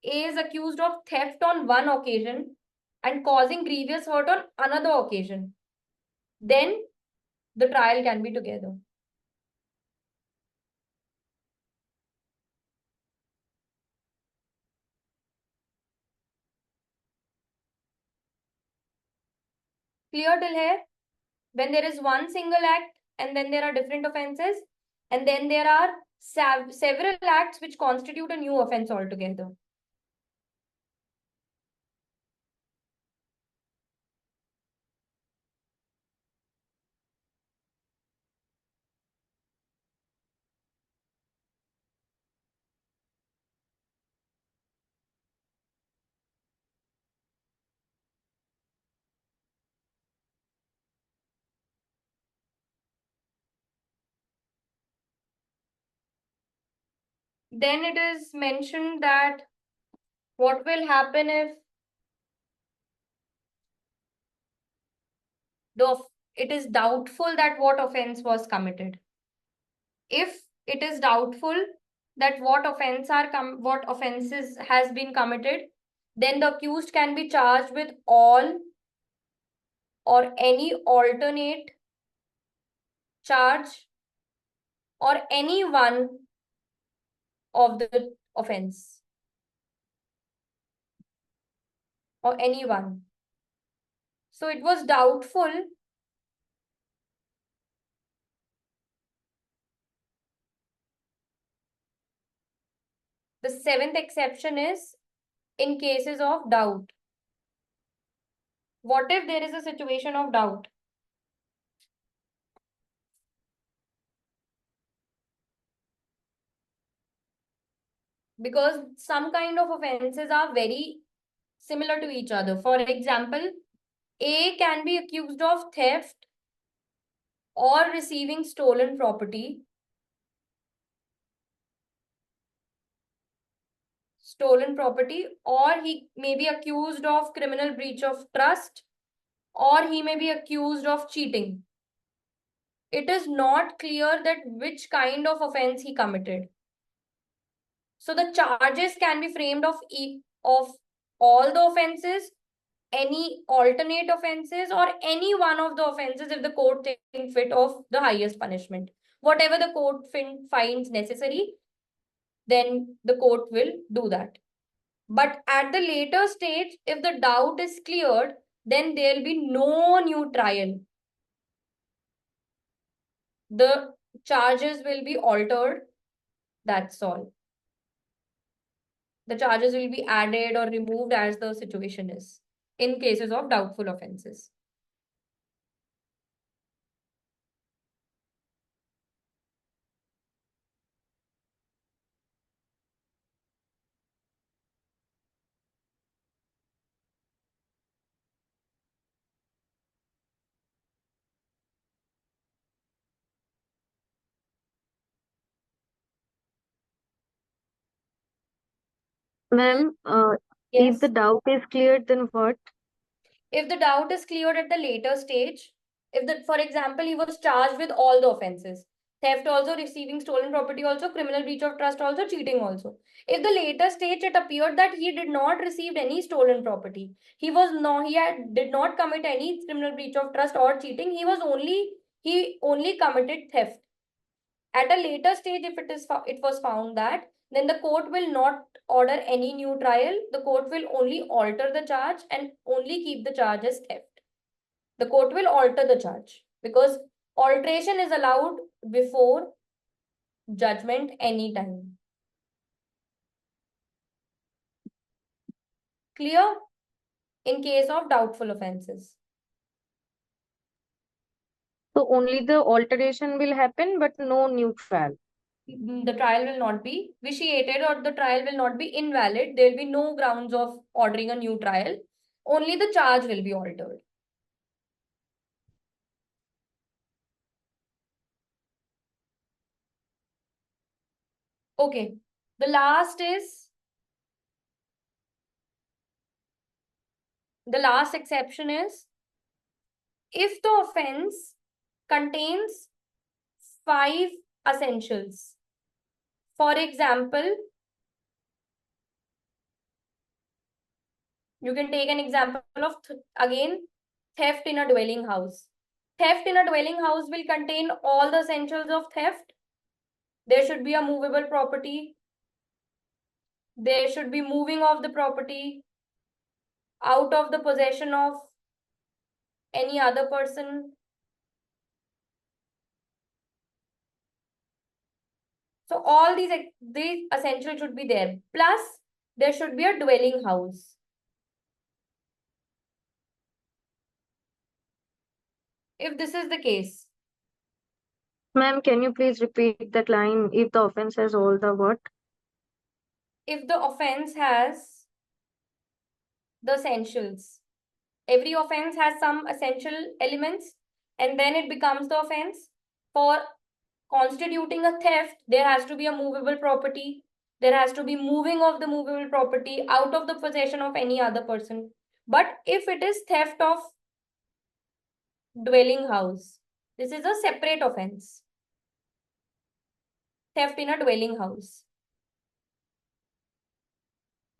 A is accused of theft on one occasion and causing grievous hurt on another occasion. Then the trial can be together. Clear till here? When there is one single act and then there are different offenses, and then there are several acts which constitute a new offense altogether. Then it is mentioned that what will happen if it is doubtful that what offense was committed. If it is doubtful that what offenses has been committed, then the accused can be charged with all or any alternate charge or any one of the offense or any one. So it was doubtful the 7th exception is in cases of doubt. What if there is a situation of doubt? Because some kind of offenses are very similar to each other. For example, A can be accused of theft or receiving stolen property, or he may be accused of criminal breach of trust, or he may be accused of cheating. It is not clear that which kind of offense he committed. So the charges can be framed of all the offenses, any alternate offenses, or any one of the offenses if the court thinks fit of the highest punishment. Whatever the court finds necessary, then the court will do that. But at the later stage, if the doubt is cleared, then there will be no new trial. The charges will be altered. That's all. The charges will be added or removed as the situation is in cases of doubtful offenses.
Ma'am, if the
Yes.
doubt is cleared, then what?
If the doubt is cleared at the later stage, for example, he was charged with all the offenses, Theft also, receiving stolen property also, criminal breach of trust also, cheating also. If the later stage it appeared that he did not receive any stolen property, did not commit any criminal breach of trust or cheating, he only committed theft. At a later stage, if it was found that, then the court will not order any new trial. The court will only alter the charge and only keep the charge as theft. The court will alter the charge because alteration is allowed before judgment anytime. Clear? In case of doubtful offenses.
So only the alteration will happen, but no new trial.
The trial will not be vitiated or the trial will not be invalid. There will be no grounds of ordering a new trial. Only the charge will be altered. Okay. The last exception is if the offense contains 5 essentials. For example, you can take an example of again theft in a dwelling house. Theft in a dwelling house will contain all the essentials of theft. There should be a movable property. There should be moving of the property out of the possession of any other person. So all these essentials should be there. Plus, there should be a dwelling house. If this is the case,
Ma'am, can you please repeat that line? If the offense has all the what?
if the offense has the essentials, every offense has some essential elements and then it becomes the offense. For constituting a theft, there has to be a movable property. There has to be moving of the movable property out of the possession of any other person. But if it is theft of dwelling house, this is a separate offense. Theft in a dwelling house.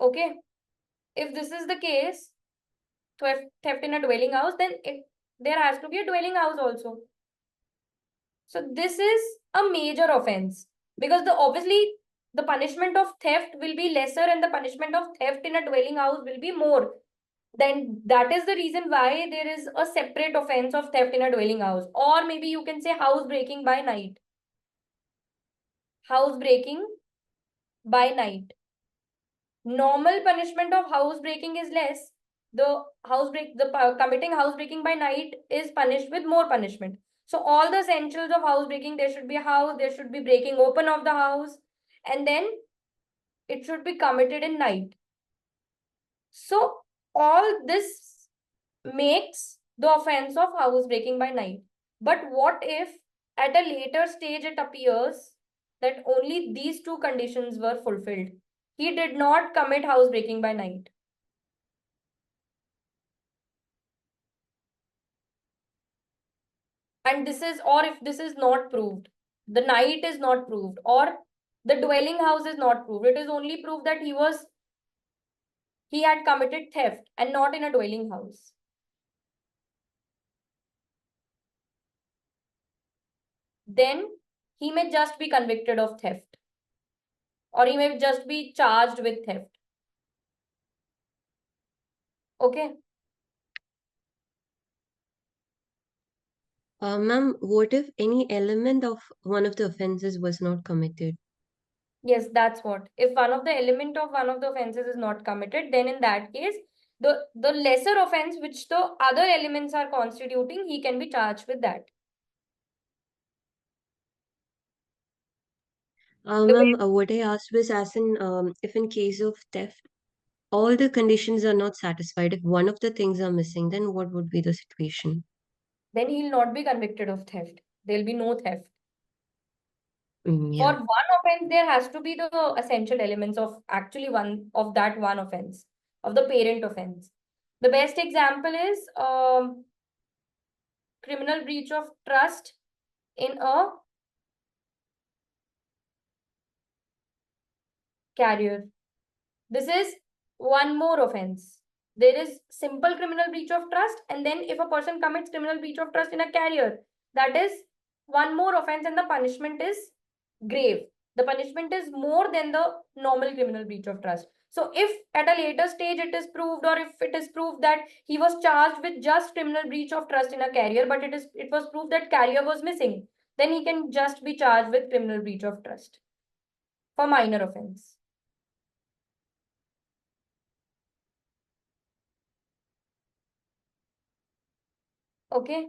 Okay. If this is the case, theft in a dwelling house, then there has to be a dwelling house also. So this is a major offense because obviously the punishment of theft will be lesser and the punishment of theft in a dwelling house will be more. Then that is the reason why there is a separate offense of theft in a dwelling house. Or maybe you can say house breaking by night. House breaking by night. Normal punishment of house breaking is less. Committing house breaking by night is punished with more punishment. So all the essentials of house breaking, there should be a house, there should be breaking open of the house, and then it should be committed in night. So all this makes the offense of house breaking by night. But what if at a later stage it appears that only these 2 conditions were fulfilled? He did not commit house breaking by night. And if this is not proved, the night is not proved, or the dwelling house is not proved. It is only proved that he had committed theft and not in a dwelling house. Then he may just be convicted of theft, or he may just be charged with theft. Okay.
Ma'am, what if any element of one of the offenses was not committed?
Yes, that's what. If one of the element of one of the offenses is not committed, then in that case, the lesser offense which the other elements are constituting, he can be charged with that.
Ma'am, what I asked was as in if in case of theft, all the conditions are not satisfied. If one of the things are missing, then what would be the situation?
Then he'll not be convicted of theft. There'll be no theft.
Yeah.
For one offense, there has to be the essential elements of actually one offense, of the parent offense. The best example is criminal breach of trust in a carrier. This is one more offense. There is simple criminal breach of trust, and then if a person commits criminal breach of trust in a carrier, that is one more offense, and the punishment is grave. The punishment is more than the normal criminal breach of trust. So if at a later stage it is proved, or if it is proved that he was charged with just criminal breach of trust in a carrier, but it was proved that carrier was missing, then he can just be charged with criminal breach of trust for minor offense. Okay.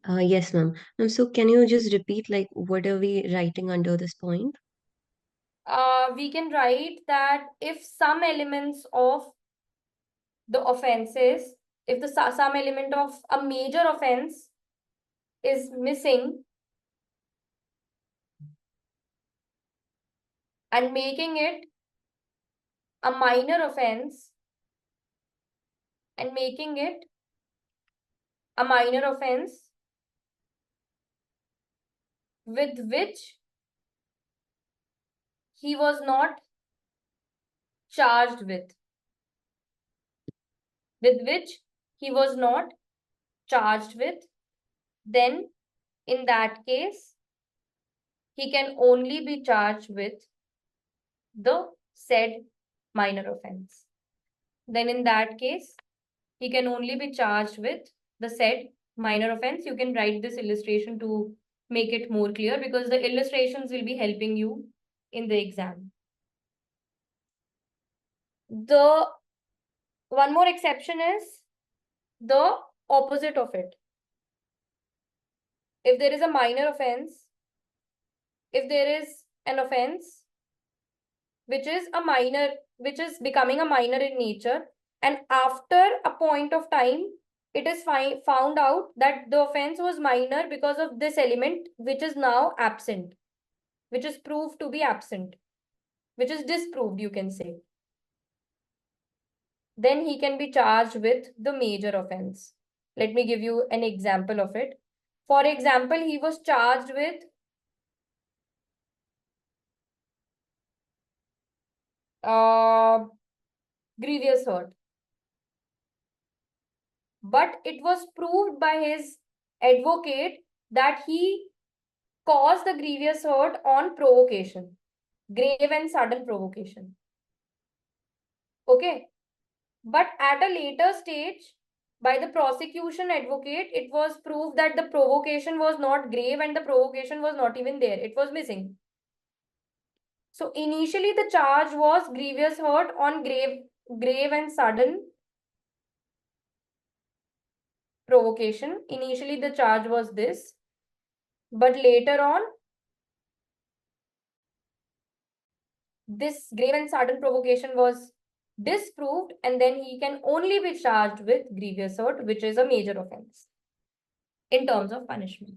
Yes, ma'am. So can you just repeat, like, what are we writing under this point?
We can write that if some elements of the offenses, if the some element of a major offense is missing and making it a minor offense, and making it a minor offense with which he was not charged with which he was not charged with, then in that case, he can only be charged with the said minor offense. Then in that case, he can only be charged with the said minor offense. You can write this illustration to make it more clear, because the illustrations will be helping you in the exam. The one more exception is the opposite of it. If there is a minor offense, if there is an offense which is becoming a minor in nature, and after a point of time, it is found out that the offense was minor because of this element, which is now absent, which is proved to be absent, which is disproved, you can say. Then he can be charged with the major offense. Let me give you an example of it. For example, he was charged with grievous hurt, but it was proved by his advocate that he caused the grievous hurt on provocation, grave and sudden provocation. Okay. But at a later stage, by the prosecution advocate, it was proved that the provocation was not grave and the provocation was not even there. It was missing. So initially the charge was grievous hurt on grave and sudden provocation. Initially the charge was this, but later on, this grave and sudden provocation was disproved, and then he can only be charged with grievous hurt, which is a major offense in terms of punishment.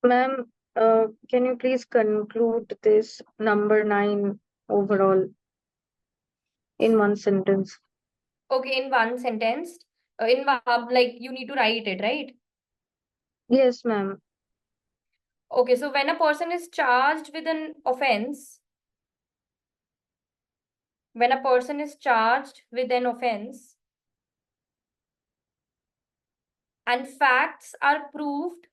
Ma'am, can you please conclude this number 9 overall in one sentence?
Okay, in one sentence, in like you need to write it, right?
Yes, ma'am.
Okay, so when a person is charged with an offense, when a person is charged with an offense and facts are proved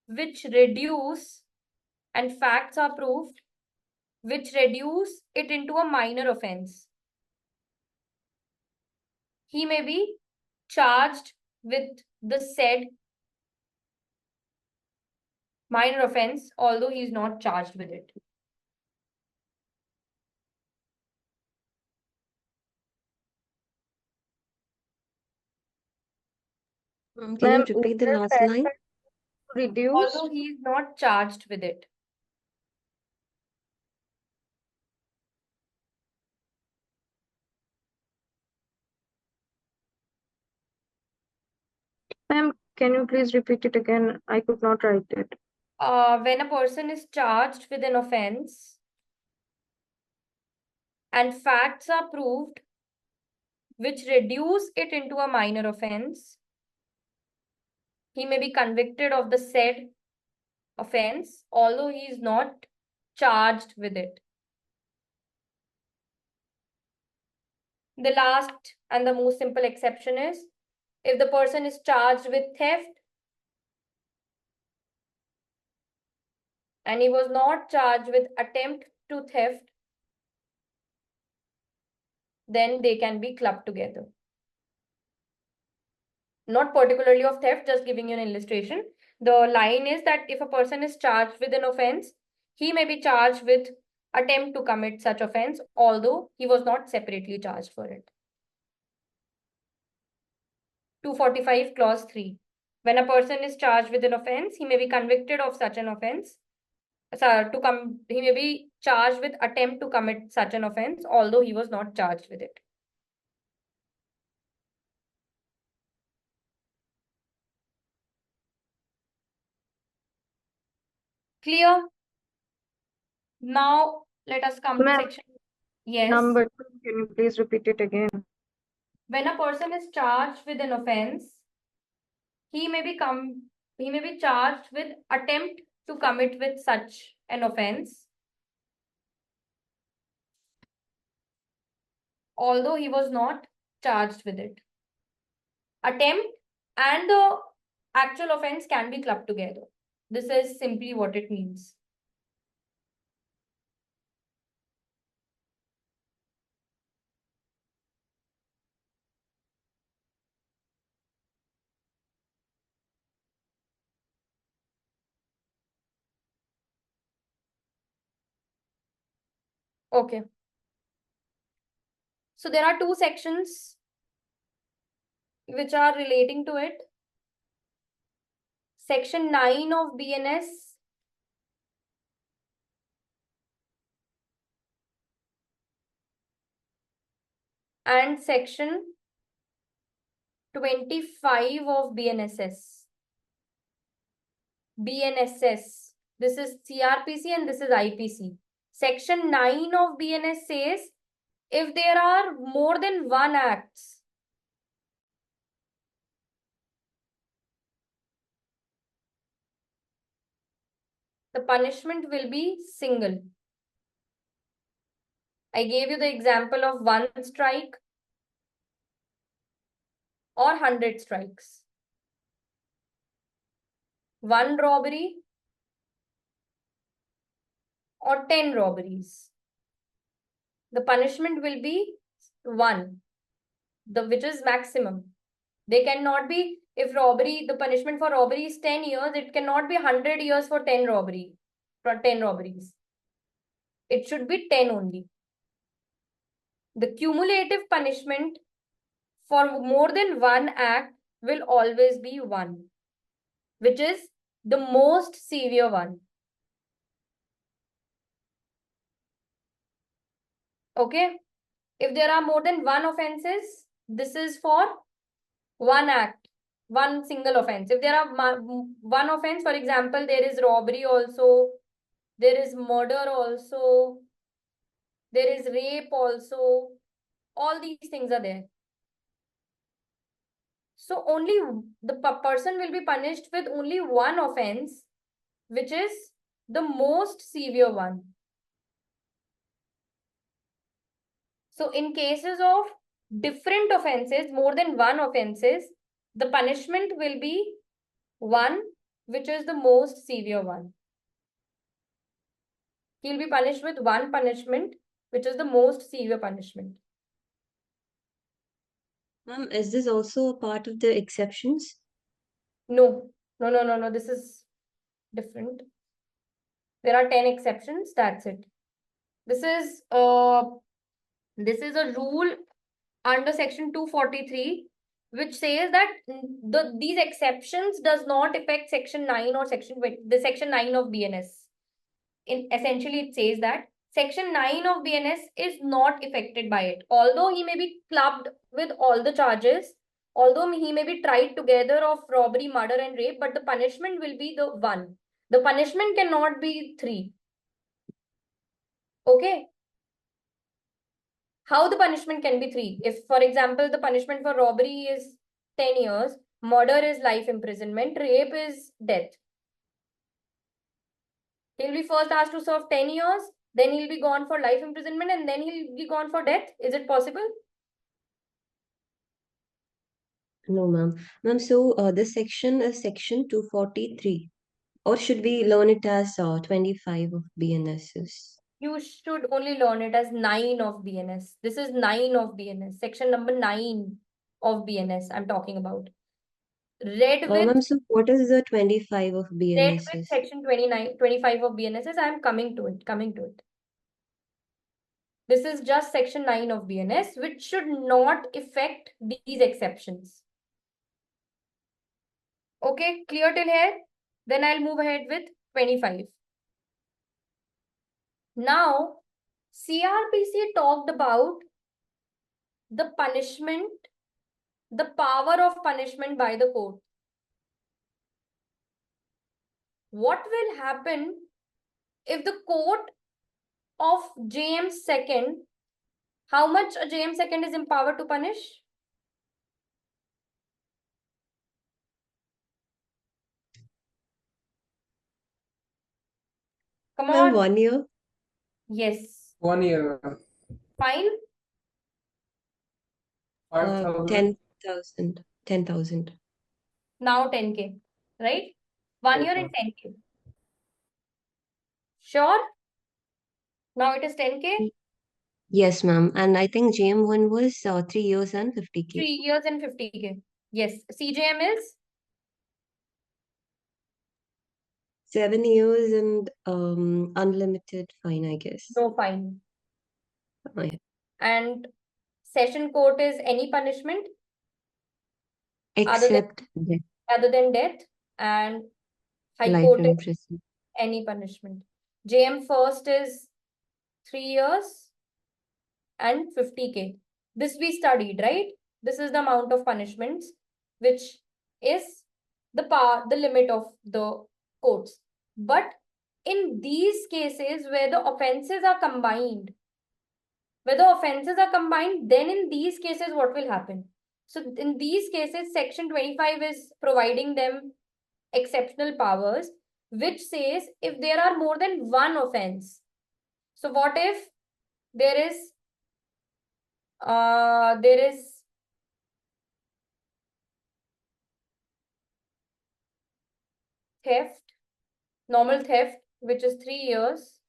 which reduce, and facts are proved which reduce it into a minor offense, he may be charged with the said minor offense, although he is not charged with it.
Can
Ma'am,
you repeat the
whether
last
facts
line?
are reduced.
Although he is not charged with it.
Ma'am, can you please repeat it again? I could not write it.
When a person is charged with an offense and facts are proved which reduce it into a minor offense, he may be convicted of the said offense, although he is not charged with it. The last and the most simple exception is if the person is charged with theft and he was not charged with attempt to theft, then they can be clubbed together. Not particularly of theft, just giving you an illustration. The line is that if a person is charged with an offense, he may be charged with attempt to commit such offense, although he was not separately charged for it. 245 clause 3. When a person is charged with an offense, he may be convicted of such an offense. He may be charged with attempt to commit such an offense, although he was not charged with it. Clear? Now let us come to
Ma'am,
section. Yes.
Number 2, can you please repeat it again?
When a person is charged with an offense, he may be charged with attempt to commit with such an offense, although he was not charged with it. Attempt and the actual offense can be clubbed together. This is simply what it means. Okay. So there are two sections which are relating to it. Section 9 of BNS and section 25 of BNSS. BNSS. This is CRPC and this is IPC. Section 9 of BNS says if there are more than one acts, the punishment will be single. I gave you the example of 1 strike or 100 strikes. 1 robbery or 10 robberies. The punishment will be 1, which is maximum. They cannot be, if robbery, the punishment for robbery is 10 years, it cannot be 100 years for 10 robberies. It should be 10 only. The cumulative punishment for more than one act will always be 1, which is the most severe one. Okay? If there are more than one offenses, this is for one act, one single offense. If there are one offense, for example, there is robbery also, there is murder also, there is rape also, all these things are there. So only the person will be punished with only one offense, which is the most severe one. So in cases of different offenses, more than one offenses, the punishment will be 1, which is the most severe one. He will be punished with one punishment, which is the most severe punishment.
Ma'am, is this also a part of the exceptions?
No. This is different. There are 10 exceptions. That's it. This is a rule under section 243, which says that these exceptions does not affect section 9 or section 9 of BNS. Essentially, it says that section 9 of BNS is not affected by it. Although he may be clubbed with all the charges, although he may be tried together of robbery, murder, and rape, but the punishment will be the 1. The punishment cannot be 3. Okay. how the punishment can be 3. If, for example, the punishment for robbery is 10 years, murder is life imprisonment, rape is death. He'll be first asked to serve 10 years, then he'll be gone for life imprisonment, and then he'll be gone for death. Is it possible?
No, ma'am. Ma'am, so this section is section 243. Or should we learn it as 25 of BNSS?
You should only learn it as 9 of BNS. This is 9 of BNS, section number 9 of BNS I'm talking about. Read with
Ma'am, so what is the 25 of
read with
BNSS?
section 25 of BNSS. I'm coming to it. This is just section 9 of BNS, which should not affect these exceptions. Okay, clear till here? Then I'll move ahead with 25. Now, CRPC talked about the punishment, the power of punishment by the court. What will happen if the court of James II, how much a James II is empowered to punish? Come
Ma'am,
on.
1 year?
Yes.
1 year.
Fine.
5,000.
10,000. 10,000.
Now 10K, right? 1 year and 10K. Sure? Now it is 10K?
Yes, ma'am. And I think JM1 was 3 years and 50K.
3 years and 50K. Yes. CJM is
7 years and unlimited fine, I guess.
no fine.
Oh, yeah.
And session court is any punishment other than
Except death,
other than death, and high
life
court is
in prison.
any punishment. JM first is 3 years and 50K. This we studied, right? This is the amount of punishments, which is the limit of the courts. But in these cases where the offenses are combined, then in these cases, what will happen? So in these cases, section 25 is providing them exceptional powers, which says if there are more than one offense. So what if there is theft, normal theft, which is 3 years,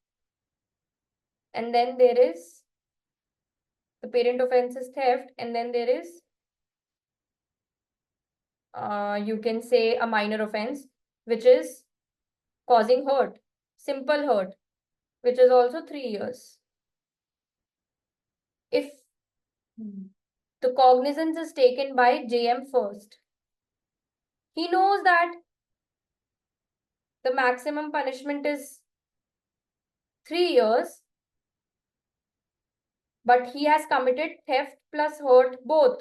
and then there is the parent offense is theft, and then there is you can say a minor offense, which is causing hurt, simple hurt, which is also 3 years. If the cognizance is taken by JM first, he knows that the maximum punishment is 3 years, but he has committed theft plus hurt both.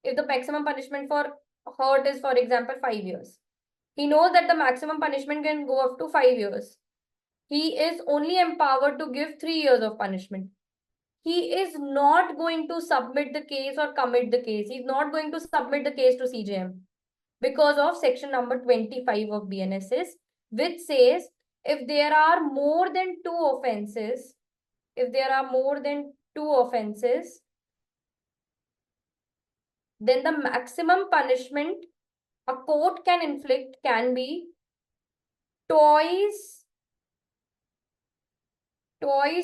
If the maximum punishment for hurt is, for example, 5 years, he knows that the maximum punishment can go up to 5 years. He is only empowered to give 3 years of punishment. He is not going to submit the case or commit the case. He's not going to submit the case to CJM because of section number 25 of BNSS, which says if there are more than 2 offenses, then the maximum punishment a court can inflict can be twice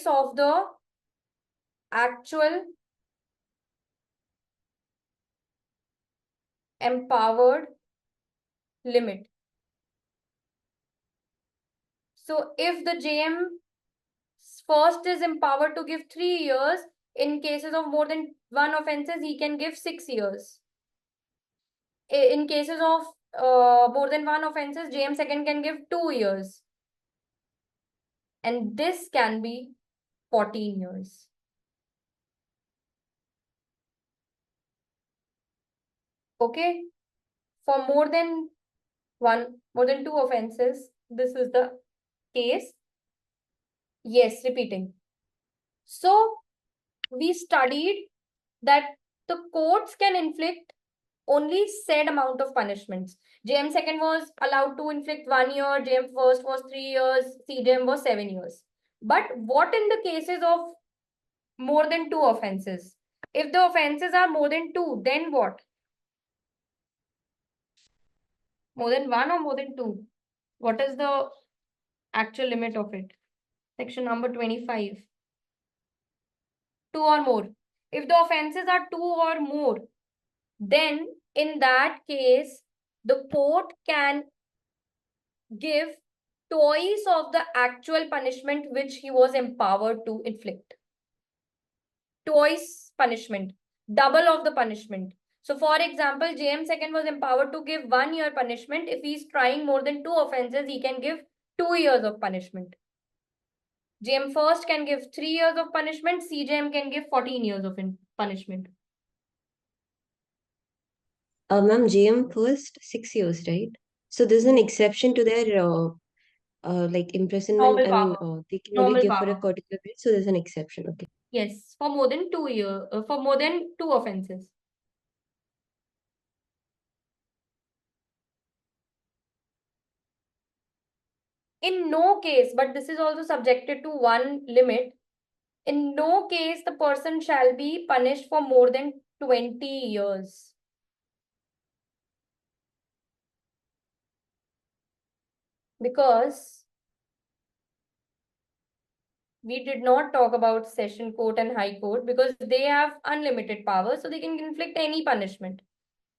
of the actual empowered limit. So if the JM first is empowered to give 3 years, in cases of more than 1 offenses, he can give 6 years. In cases of more than 1 offenses, JM second can give 2 years. And this can be 14 years. Okay? For more than 2 offenses, this is the case. Yes, repeating. So we studied that the courts can inflict only said amount of punishments. JM second was allowed to inflict 1 year, JM first was 3 years, CJM was 7 years. But what in the cases of more than two offenses? If the offenses are more than two, then what? More than one or more than two? What is the actual limit of it? Section number 25. Two or more. If the offenses are two or more, then in that case, the court can give twice of the actual punishment which he was empowered to inflict. Twice punishment, double of the punishment. So, for example, JM second was empowered to give 1 year punishment. If he's trying more than two offenses, he can give 2 years of punishment. JM first can give 3 years of punishment. CJM can give 14 years of punishment.
Ma'am, JM first 6 years, right? So there's an exception to their like imprisonment.
Normal
I mean,
power.
they can only
Normal
give for a
power.
particular period. So there's an exception. Okay.
Yes, for more than 2 years, for more than two offenses. In no case, but this is also subjected to one limit. In no case the person shall be punished for more than 20 years. Because we did not talk about session court and high court because they have unlimited power, so they can inflict any punishment.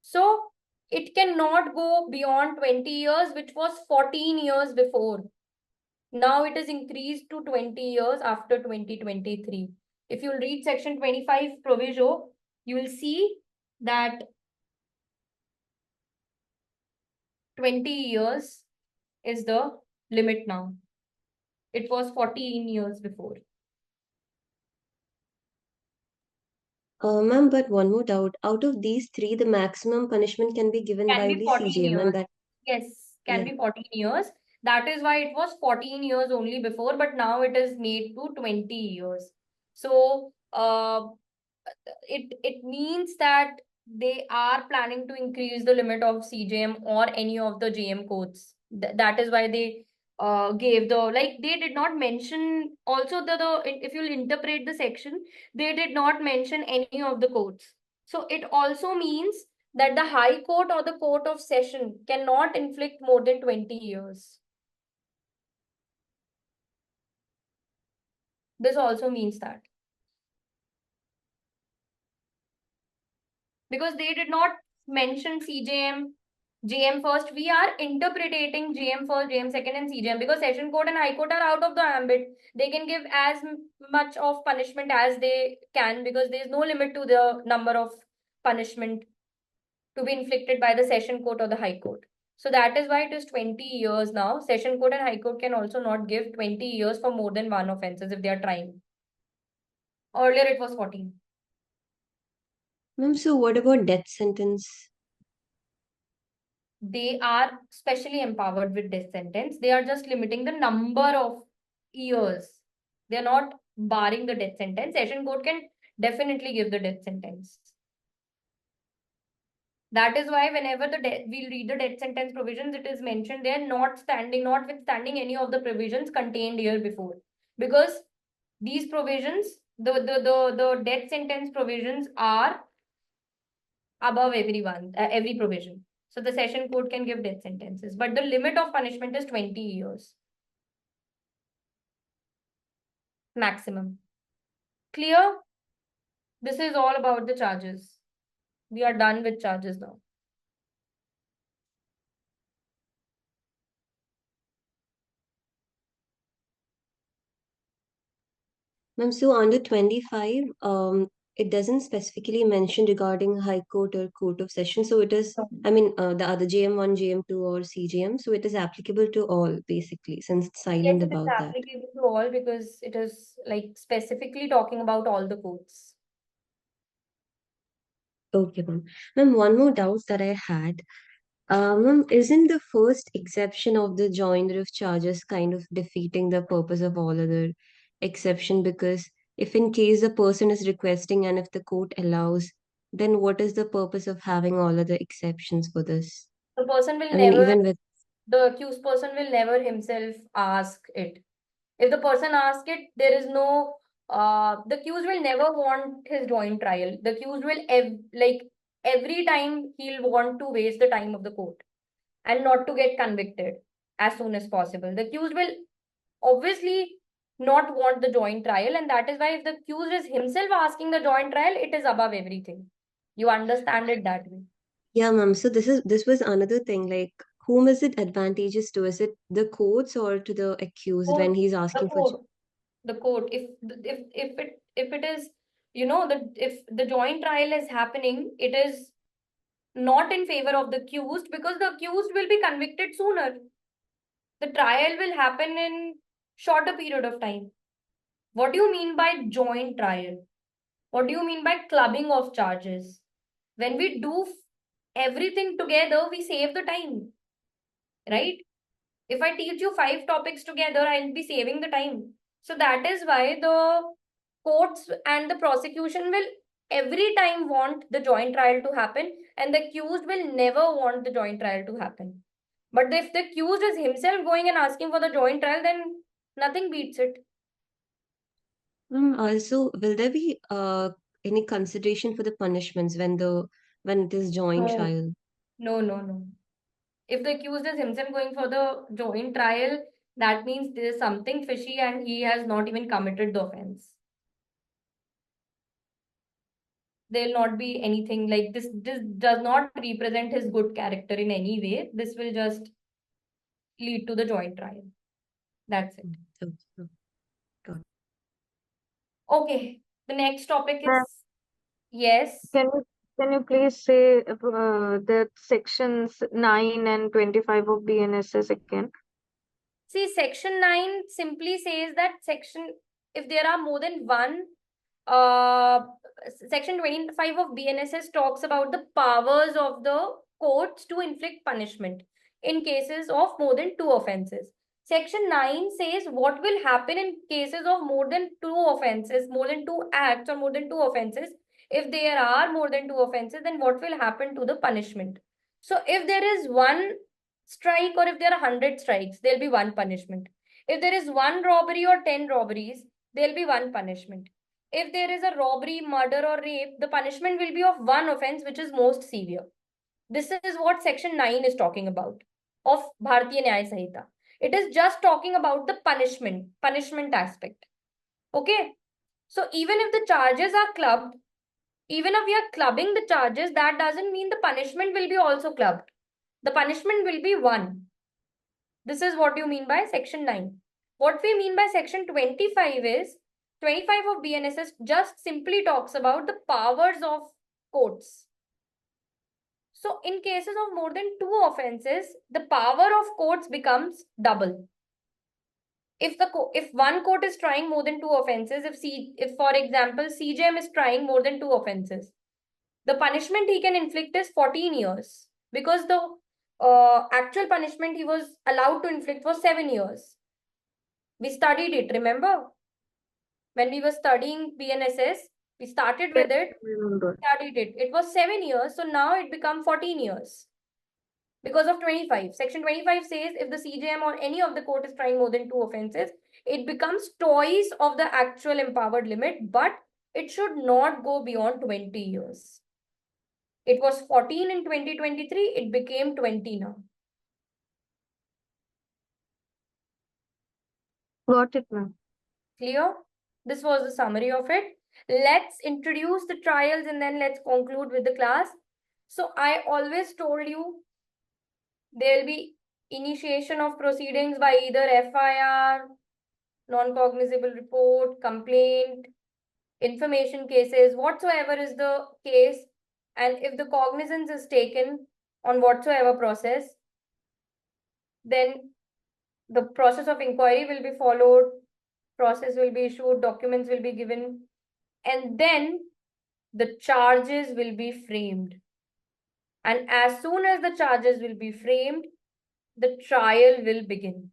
So it cannot go beyond 20 years, which was 14 years before. Now it is increased to 20 years after 2023. If you read section 25 proviso, you will see that 20 years is the limit now. It was 14 years before.
Ma'am, but one more doubt. Out of these three, the maximum punishment can be given
Can
by
be
only
14
CJM, and
years.
that
Yes, can
yeah.
be 14 years. That is why it was 14 years only before, but now it is made to 20 years. So it means that they are planning to increase the limit of CJM or any of the JM codes. That is why they gave the, like, they did not mention also the if you'll interpret the section, they did not mention any of the codes. So it also means that the High Court or the Court of Session cannot inflict more than 20 years. This also means that. Because they did not mention CJM, JM first. We are interpreting JM first, JM second, and CJM because Session Court and High Court are out of the ambit. They can give as much of punishment as they can because there is no limit to the number of punishment to be inflicted by the Session Court or the High Court. So that is why it is 20 years now. Session Court and High Court can also not give 20 years for more than one offenses if they are trying. Earlier it was 14.
Ma'am, so what about death sentence?
They are specially empowered with death sentence. They are just limiting the number of years. They are not barring the death sentence. Session Court can definitely give the death sentence. That is why whenever we'll read the death sentence provisions, it is mentioned they are notwithstanding any of the provisions contained here before. Because these provisions, the death sentence provisions are above every provision. So the Session Court can give death sentences, but the limit of punishment is 20 years. Maximum. Clear? This is all about the charges. We are done with charges now.
Ma'am, so under 25, it doesn't specifically mention regarding High Court or Court of Session. So it is,
No.
I mean, the other JM1, JM2, or CJM. So it is applicable to all, basically, since it's
Yes,
silent
it is
about that.
applicable to all because it is like specifically talking about all the courts.
Okay, ma'am. Ma'am, one more doubt that I had. Ma'am, isn't the first exception of the joinder of charges kind of defeating the purpose of all other exception? Because if in case the person is requesting and if the court allows, then what is the purpose of having all other exceptions for this?
The person will
I mean,
never,
even with
the accused person will never himself ask it. If the person asks it, there is no, the accused will never want his joint trial. The accused will, every time he'll want to waste the time of the court and not to get convicted as soon as possible. The accused will obviously not want the joint trial, and that is why if the accused is himself asking the joint trial, it is above everything. You understand it that way.
yeah, ma'am. So this was another thing. Like, whom is it advantageous to? Is it the courts or to the accused when he's
The
asking for?
court, the court. If it is, if the joint trial is happening, it is not in favor of the accused because the accused will be convicted sooner. The trial will happen in shorter period of time. What do you mean by joint trial? What do you mean by clubbing of charges? When we do everything together, we save the time, right? If I teach you 5 topics together, I'll be saving the time. So that is why the courts and the prosecution will every time want the joint trial to happen, and the accused will never want the joint trial to happen. But if the accused is himself going and asking for the joint trial, then nothing beats it.
Also, will there be any consideration for the punishments when it is joint
No,
trial?
no. If the accused is himself going for the joint trial, that means there is something fishy and he has not even committed the offense. There will not be anything like this. This does not represent his good character in any way. This will just lead to the joint trial. That's it.
So,
Okay. The next topic
Ma'am,
is yes.
Can you please say that sections 9 and 25 of BNSS again?
See, section 9 simply says that if there are more than one, section 25 of BNSS talks about the powers of the courts to inflict punishment in cases of more than 2 offenses. Section 9 says what will happen in cases of more than 2 offenses, more than 2 acts or more than 2 offenses. If there are more than 2 offenses, then what will happen to the punishment? So if there is one strike or if there are 100 strikes, there'll be one punishment. If there is one robbery or 10 robberies, there'll be one punishment. If there is a robbery, murder, or rape, the punishment will be of one offense, which is most severe. This is what section 9 is talking about of Bharatiya Nyaya Sanhita. It is just talking about the punishment aspect. Okay. So even if the charges are clubbed, even if we are clubbing the charges, that doesn't mean the punishment will be also clubbed. The punishment will be one. This is what you mean by section 9. What we mean by section 25 is 25 of BNSS just simply talks about the powers of courts. So in cases of more than 2 offenses, the power of courts becomes double. If one court is trying more than 2 offenses, if for example CJM is trying more than 2 offenses, the punishment he can inflict is 14 years because the actual punishment he was allowed to inflict was 7 years. We studied it, remember? When we were studying BNSS, we started with it,
Remember.
studied it. It was 7 years, so now it become 14 years. Because of 25. Section 25 says if the CJM or any of the court is trying more than 2 offenses, it becomes twice of the actual empowered limit, but it should not go beyond 20 years. It was 14 in 2023, it became 20 now.
Got it, ma'am.
Clear? This was the summary of it. Let's introduce the trials and then let's conclude with the class. So I always told you there will be initiation of proceedings by either FIR, non-cognizable report, complaint, information cases, whatsoever is the case, and if the cognizance is taken on whatsoever process, then the process of inquiry will be followed, process will be issued, documents will be given, and then the charges will be framed. And as soon as the charges will be framed, the trial will begin.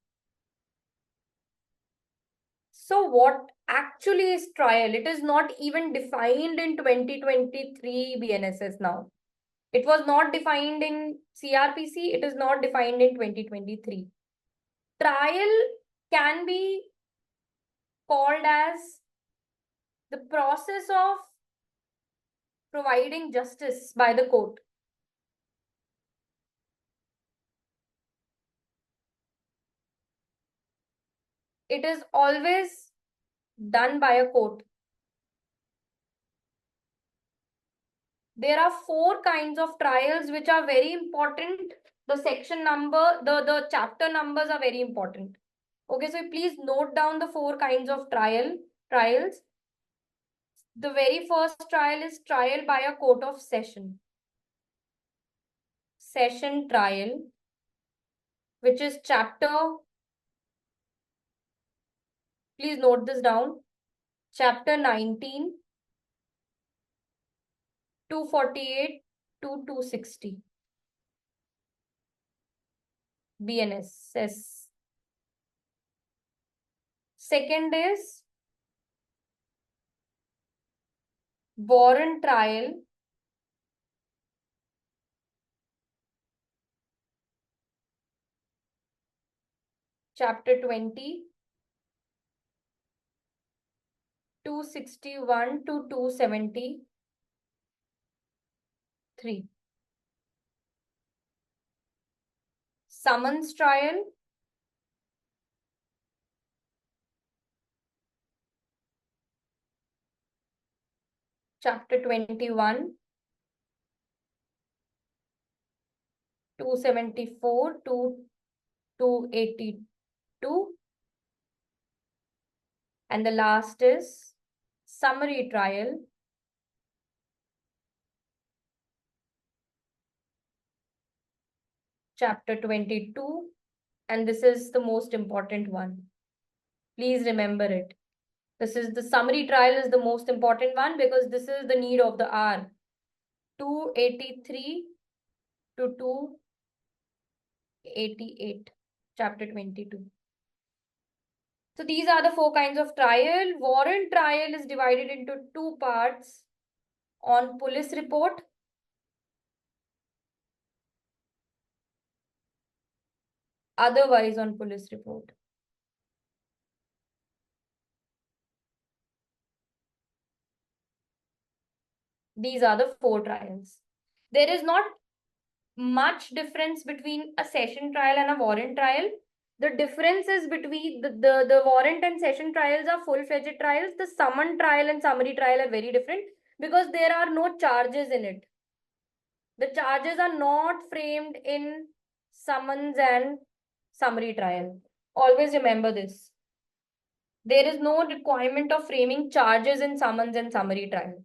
So what actually is trial? It is not even defined in 2023 BNSS now. It was not defined in CRPC. It is not defined in 2023. Trial can be called as the process of providing justice by the court. It is always done by a court. There are 4 kinds of trials which are very important. The section number, the chapter numbers are very important. Okay, so please note down the 4 kinds of trials. The very first trial is trial by a court of session. Session trial, which is chapter, please note this down, chapter 19, 248 to 260. BNSS. Second is warrant trial, chapter 20, 261 to 273. Summons trial, chapter 21, 274 to 282. And the last is summary trial, chapter 22. And this is the most important one. Please remember it. This is the summary trial is the most important one because this is the need of the hour. 283 to 288, chapter 22. So these are the 4 kinds of trial. Warrant trial is divided into 2 parts: on police report otherwise on police report. These are the 4 trials. There is not much difference between a session trial and a warrant trial. The difference is between the warrant and session trials are full-fledged trials. The summon trial and summary trial are very different because there are no charges in it. The charges are not framed in summons and summary trial. Always remember this. There is no requirement of framing charges in summons and summary trial.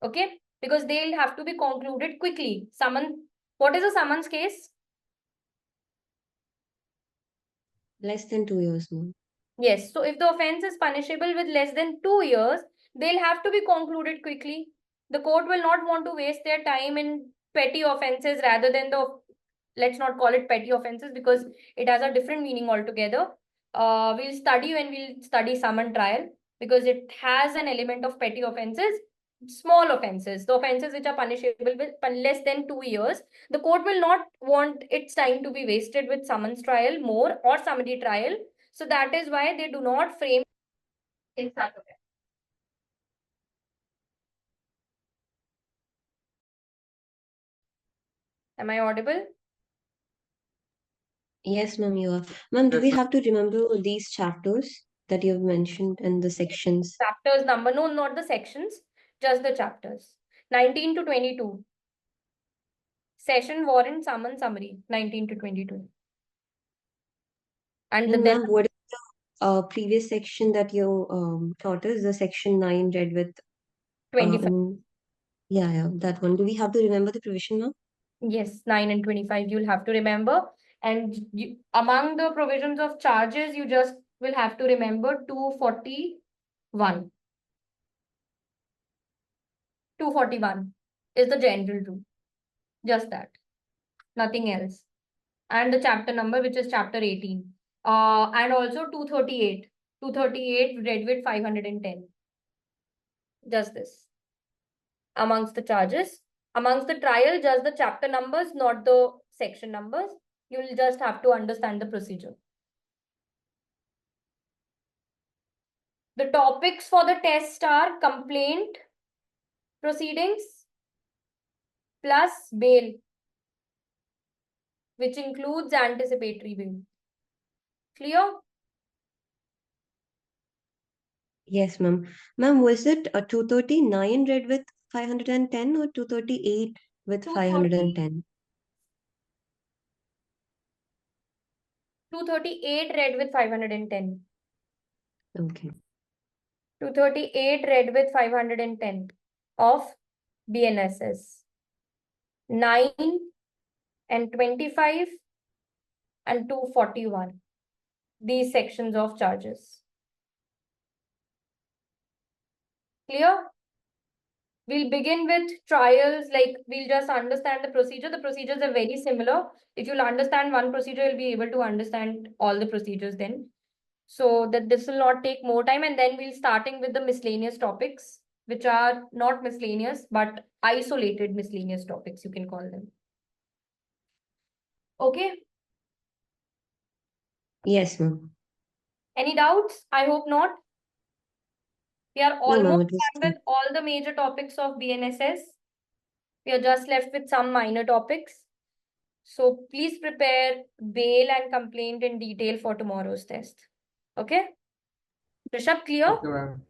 Okay? Because they'll have to be concluded quickly. What is a summons case?
Less than 2 years, ma'am.
Yes. So if the offense is punishable with less than 2 years, they'll have to be concluded quickly. The court will not want to waste their time in petty offenses rather than let's not call it petty offenses because it has a different meaning altogether. We'll study when we'll study summon trial because it has an element of petty offenses, small offenses, the offenses which are punishable with less than 2 years. The court will not want its time to be wasted with summons trial more or summary trial. So that is why they do not frame in such a way. Am I audible?
Yes, ma'am, you are. Ma'am, do we
Yes,
have to remember these chapters that you have mentioned and the sections?
Chapters number, no, not the sections, just the chapters. 19 to 22. Session, warrant, summon, summary, 19 to 22. And
And
then
ma'am, what is the previous section that you taught us, the section 9 read with
25.
yeah, that one. Do we have to remember the provision, ma'am?
Yes, 9 and 25, you'll have to remember. And among the provisions of charges, you just will have to remember 241. 241 is the general rule. Just that. Nothing else. And the chapter number, which is chapter 18. And also 238. 238 read with 510. Just this. Amongst the charges. Amongst the trial, just the chapter numbers, not the section numbers. You will just have to understand the procedure. The topics for the test are complaint proceedings plus bail, which includes anticipatory bail. Clear?
Yes, ma'am. Ma'am, was it 239 read with 510 or 238 with 510?
238 read with 510.
Okay.
238 read with 510 of BNSS. 9 and 25 and 241. These sections of charges. Clear? We'll begin with trials, like we'll just understand the procedure. The procedures are very similar. If you'll understand one procedure, you'll be able to understand all the procedures then. So that this will not take more time, and then we'll starting with the miscellaneous topics, which are not miscellaneous, but isolated miscellaneous topics, you can call them. Okay?
Yes, ma'am.
Any doubts? I hope not. We are
No, ma'am,
almost
it was
done with all the major topics of BNSS. We are just left with some minor topics. So please prepare bail and complaint in detail for tomorrow's test. Okay? Rishabh, clear?
Okay, ma'am.